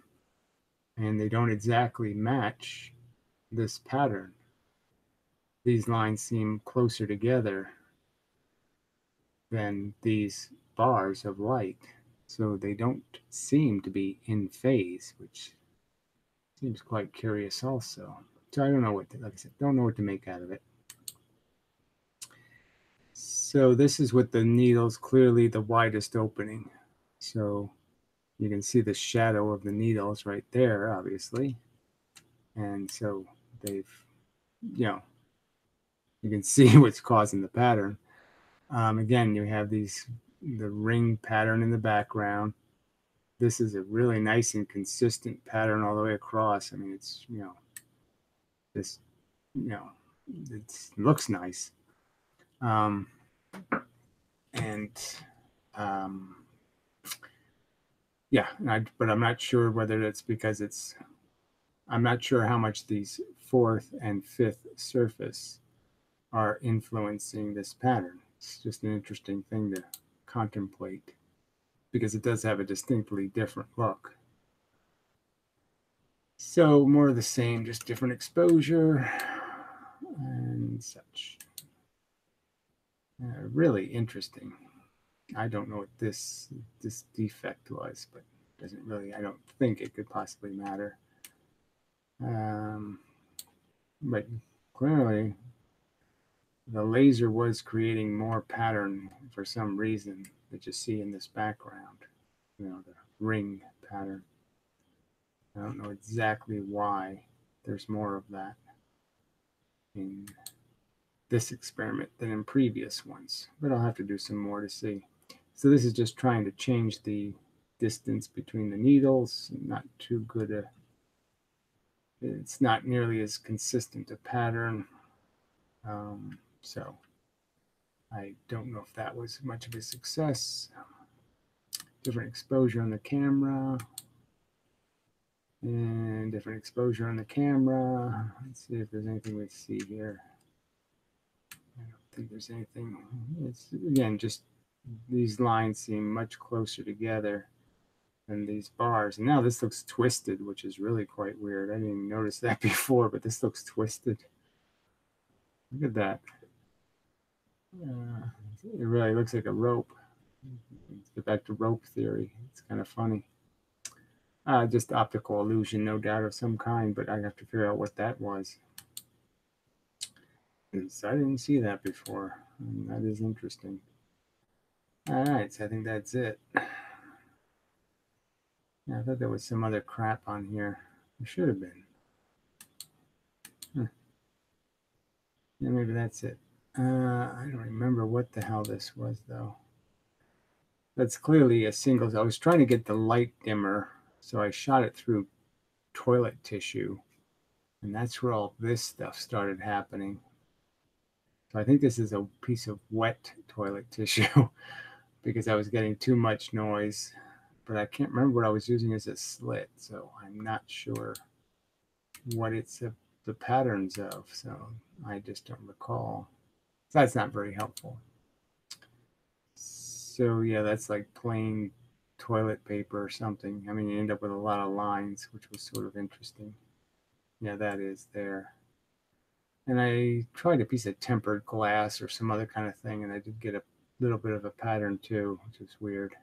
S1: they don't exactly match this pattern. These lines seem closer together than these bars of light. So they don't seem to be in phase, which seems quite curious also. So I don't know like I said, don't know what to make out of it. So this is with the needles clearly the widest opening. So you can see the shadow of the needles right there, obviously. And so they've, you can see what's causing the pattern. Again, you have the ring pattern in the background. This is a really nice and consistent pattern all the way across. I mean, it's, it looks nice. Yeah, but I'm not sure whether that's because I'm not sure how much these 4th and 5th surface are influencing this pattern. It's just an interesting thing to contemplate because it does have a distinctly different look. So more of the same, just different exposure and such. Really interesting. I don't know what this defect was, but it doesn't really, I don't think it could possibly matter. But clearly the laser was creating more pattern for some reason that you see in this background, the ring pattern. I don't know exactly why there's more of that in this experiment than in previous ones, but I'll have to do some more to see. So this is just trying to change the distance between the needles. Not too good it's not nearly as consistent a pattern. So I don't know if that was much of a success. Different exposure on the camera. And different exposure on the camera. Let's see if there's anything we see here. I don't think there's anything. It's, again, just these lines seem much closer together than these bars. And now this looks twisted, which is really quite weird. I didn't even notice that before, but this looks twisted. Look at that. It really looks like a rope. Let's get back to rope theory. It's kind of funny. Just optical illusion, no doubt, of some kind, but I have to figure out what that was. I didn't see that before. And that is interesting. All right, so I think that's it. Yeah, I thought there was some other crap on here. There should have been. Huh. Yeah, maybe that's it. I don't remember what the hell this was, though. That's clearly a single. I was trying to get the light dimmer, so I shot it through toilet tissue. And that's where all this stuff started happening. So I think this is a piece of wet toilet tissue because I was getting too much noise. But I can't remember what I was using as a slit, so I'm not sure what it's the patterns of. So I just don't recall. So that's not very helpful. So yeah, that's like plain toilet paper or something. I mean, you end up with a lot of lines, which was sort of interesting. Yeah, that is there. And I tried a piece of tempered glass or some other kind of thing, and I did get a little bit of a pattern too, which is weird.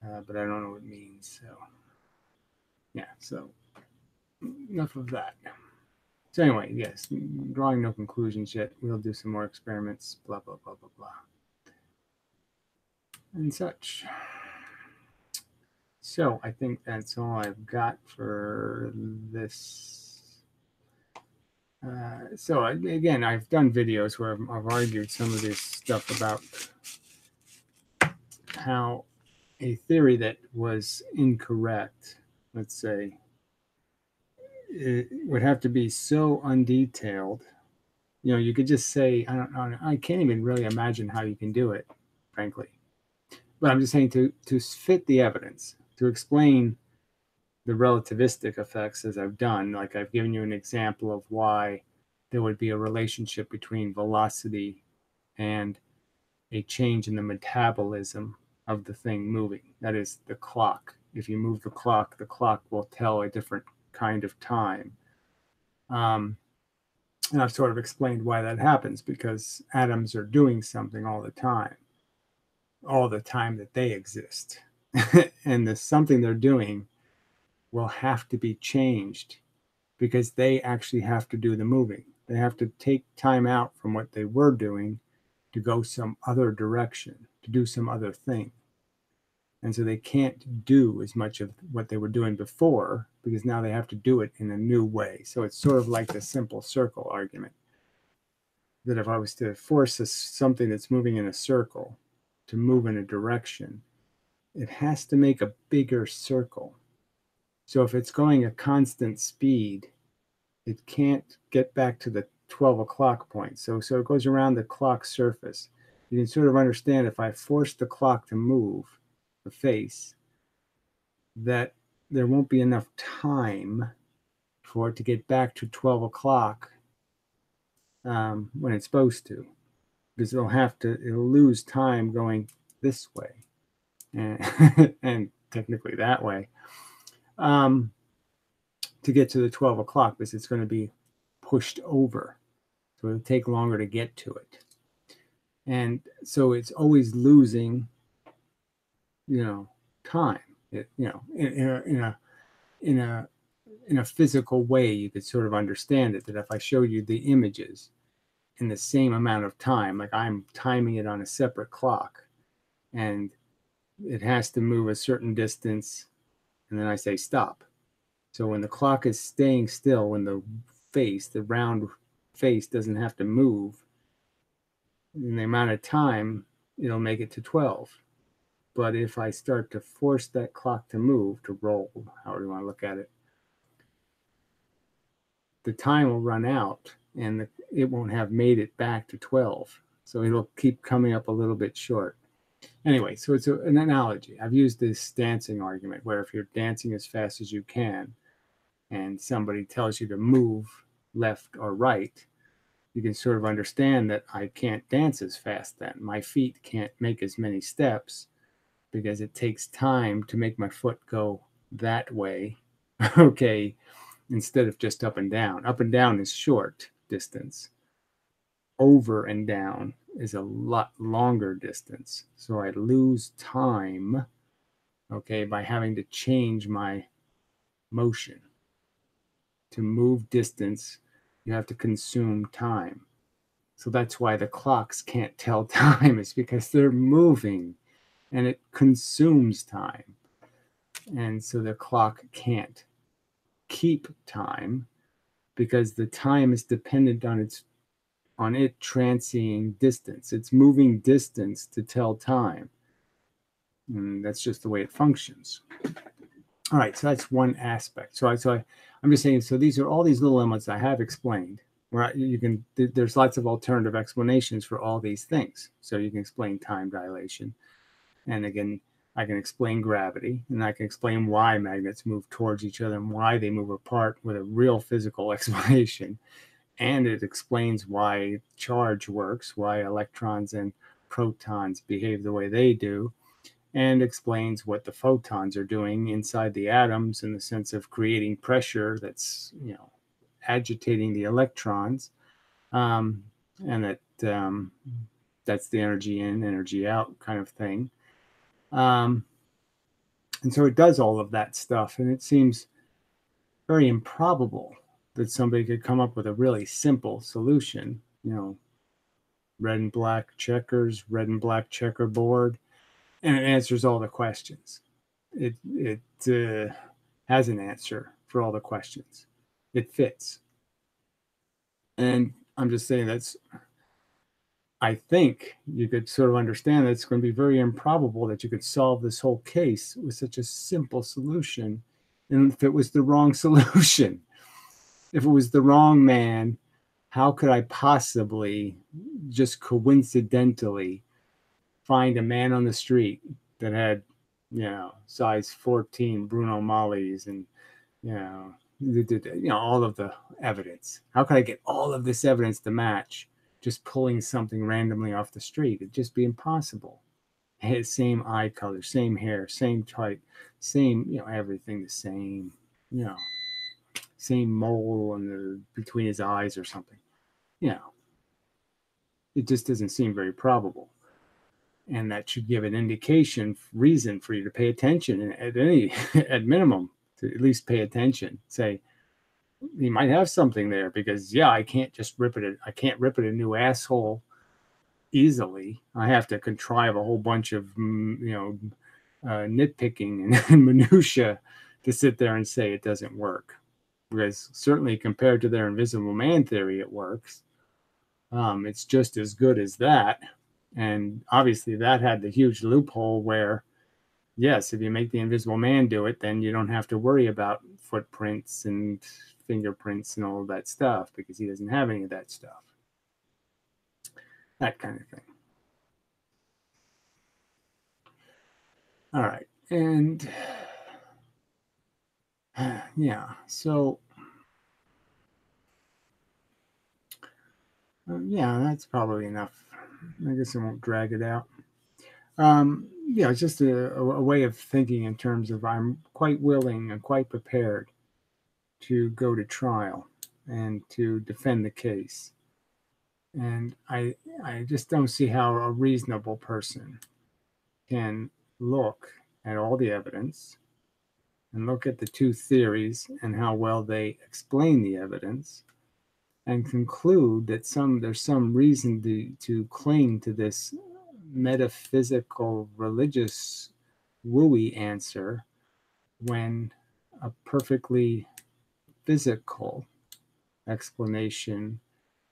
S1: But I don't know what it means. So yeah, so enough of that. So anyway, yes, drawing no conclusions yet. We'll do some more experiments, blah, blah, blah, blah, blah, and such. So I think that's all I've got for this. So again, I've done videos where I've argued some of this stuff about how a theory that was incorrect, let's say, it would have to be so undetailed. You know, you could just say, I can't even really imagine how you can do it, frankly. But I'm just saying to fit the evidence, to explain the relativistic effects as I've done, like I've given you an example of why there would be a relationship between velocity and a change in the metabolism of the thing moving. That is the clock. If you move the clock will tell a different kind of time. And I've sort of explained why that happens, because atoms are doing something all the time that they exist. And the something they're doing will have to be changed because they actually have to do the moving. They have to take time out from what they were doing to go some other direction, to do some other thing. And so they can't do as much of what they were doing before because now they have to do it in a new way. So it's sort of like the simple circle argument, that if I was to force something that's moving in a circle to move in a direction, it has to make a bigger circle. So if it's going a constant speed, it can't get back to the 12 o'clock point. So it goes around the clock surface. You can sort of understand, if I force the clock to move the face, that there won't be enough time for it to get back to 12 o'clock when it's supposed to, because it'll lose time going this way and, and technically that way to get to the 12 o'clock, because it's going to be pushed over. So it'll take longer to get to it. And so it's always losing, time. In a physical way, you could sort of understand it, that if I show you the images in the same amount of time, like I'm timing it on a separate clock, and it has to move a certain distance, and then I say stop. So when the clock is staying still, when the round face doesn't have to move, in the amount of time, it'll make it to 12. But if I start to force that clock to move, to roll, however you want to look at it, the time will run out and it won't have made it back to 12. So it'll keep coming up a little bit short. Anyway, so it's an analogy. I've used this dancing argument where if you're dancing as fast as you can and somebody tells you to move left or right, you can sort of understand that I can't dance as fast then. My feet can't make as many steps because it takes time to make my foot go that way, okay, instead of just up and down. Up and down is short distance. Over and down is a lot longer distance. So I lose time, okay, by having to change my motion. To move distance, you have to consume time. So that's why the clocks can't tell time, is because they're moving and it consumes time. And so the clock can't keep time because the time is dependent on it transying distance. It's moving distance to tell time. And that's just the way it functions. All right, so that's one aspect. So I'm just saying, so these are all these little elements I have explained. Right, there's lots of alternative explanations for all these things. So you can explain time dilation. And again, I can explain gravity, and I can explain why magnets move towards each other and why they move apart with a real physical explanation. And it explains why charge works, why electrons and protons behave the way they do, and explains what the photons are doing inside the atoms in the sense of creating pressure that's, agitating the electrons, and that's the energy in, energy out kind of thing. And so it does all of that stuff, and it seems very improbable that somebody could come up with a really simple solution, red and black checkers, red and black checkerboard, and it answers all the questions. It has an answer for all the questions. It fits. And I'm just saying I think you could sort of understand that it's going to be very improbable that you could solve this whole case with such a simple solution. And if it was the wrong solution, if it was the wrong man, how could I possibly just coincidentally find a man on the street that had, size 14 Bruno Malis and, all of the evidence? How could I get all of this evidence to match just pulling something randomly off the street? It'd just be impossible. Same eye color, same hair, same type, same, everything the same, same mole between his eyes or something. It just doesn't seem very probable. And that should give an indication, reason for you to pay attention, and at minimum, to at least pay attention. Say, he might have something there because, I can't just rip it. I can't rip it a new asshole easily. I have to contrive a whole bunch of, nitpicking and minutia to sit there and say it doesn't work. Because certainly compared to their invisible man theory, it works. It's just as good as that. And obviously that had the huge loophole where, yes, if you make the invisible man do it, then you don't have to worry about footprints and fingerprints and all of that stuff because he doesn't have any of that stuff. That kind of thing. All right. And so that's probably enough. I guess I won't drag it out. It's just a way of thinking in terms of I'm quite willing and quite prepared to go to trial and to defend the case. And I just don't see how a reasonable person can look at all the evidence and look at the two theories and how well they explain the evidence and conclude that there's some reason to cling to this metaphysical religious wooey answer when a perfectly physical explanation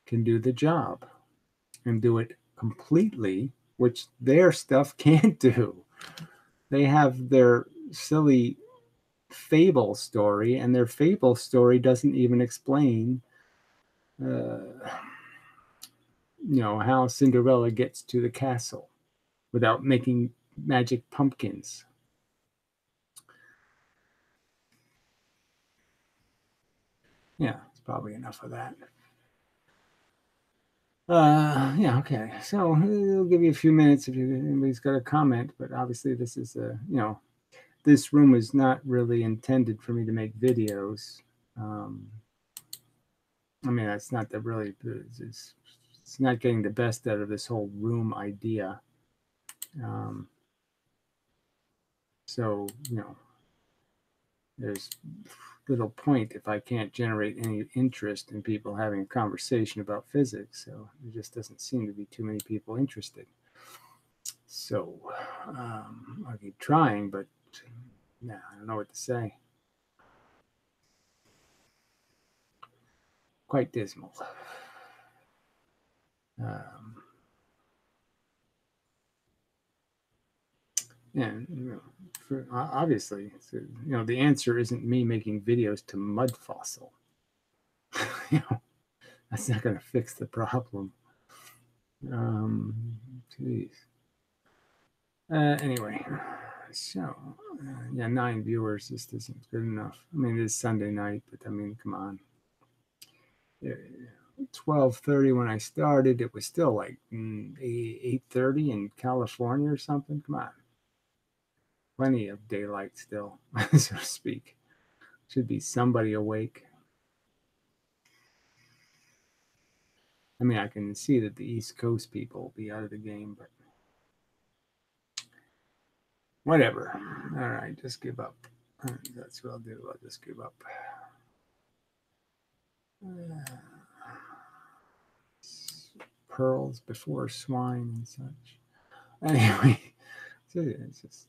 S1: can do the job and do it completely, which their stuff can't do. They have their silly fable story, and their fable story doesn't even explain how Cinderella gets to the castle without making magic pumpkins. Yeah, it's probably enough of that. Yeah, okay. So we'll give you a few minutes if anybody's got a comment, but obviously this is this room is not really intended for me to make videos. I mean, that's not the really, it's not getting the best out of this whole room idea. So, there's little point if I can't generate any interest in people having a conversation about physics. So there just doesn't seem to be too many people interested. So I'll keep trying, but yeah, I don't know what to say. Quite dismal. And obviously, the answer isn't me making videos to Mud Fossil. That's not going to fix the problem. Geez. Anyway, so yeah, 9 viewers. This isn't good enough. I mean, it is Sunday night, but I mean, come on. 12:30 when I started. It was still like 8:30 in California or something. Come on. Plenty of daylight still, so to speak. Should be somebody awake. I mean, I can see that the East Coast people will be out of the game, but whatever. All right, just give up. That's what I'll do. I'll just give up. Pearls before swine and such. Anyway, it just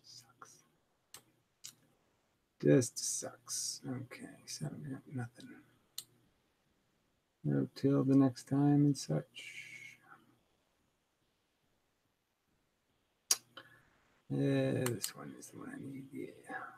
S1: sucks. Just sucks. Okay, so nothing. Till the next time and such. This one is the one I need. Yeah.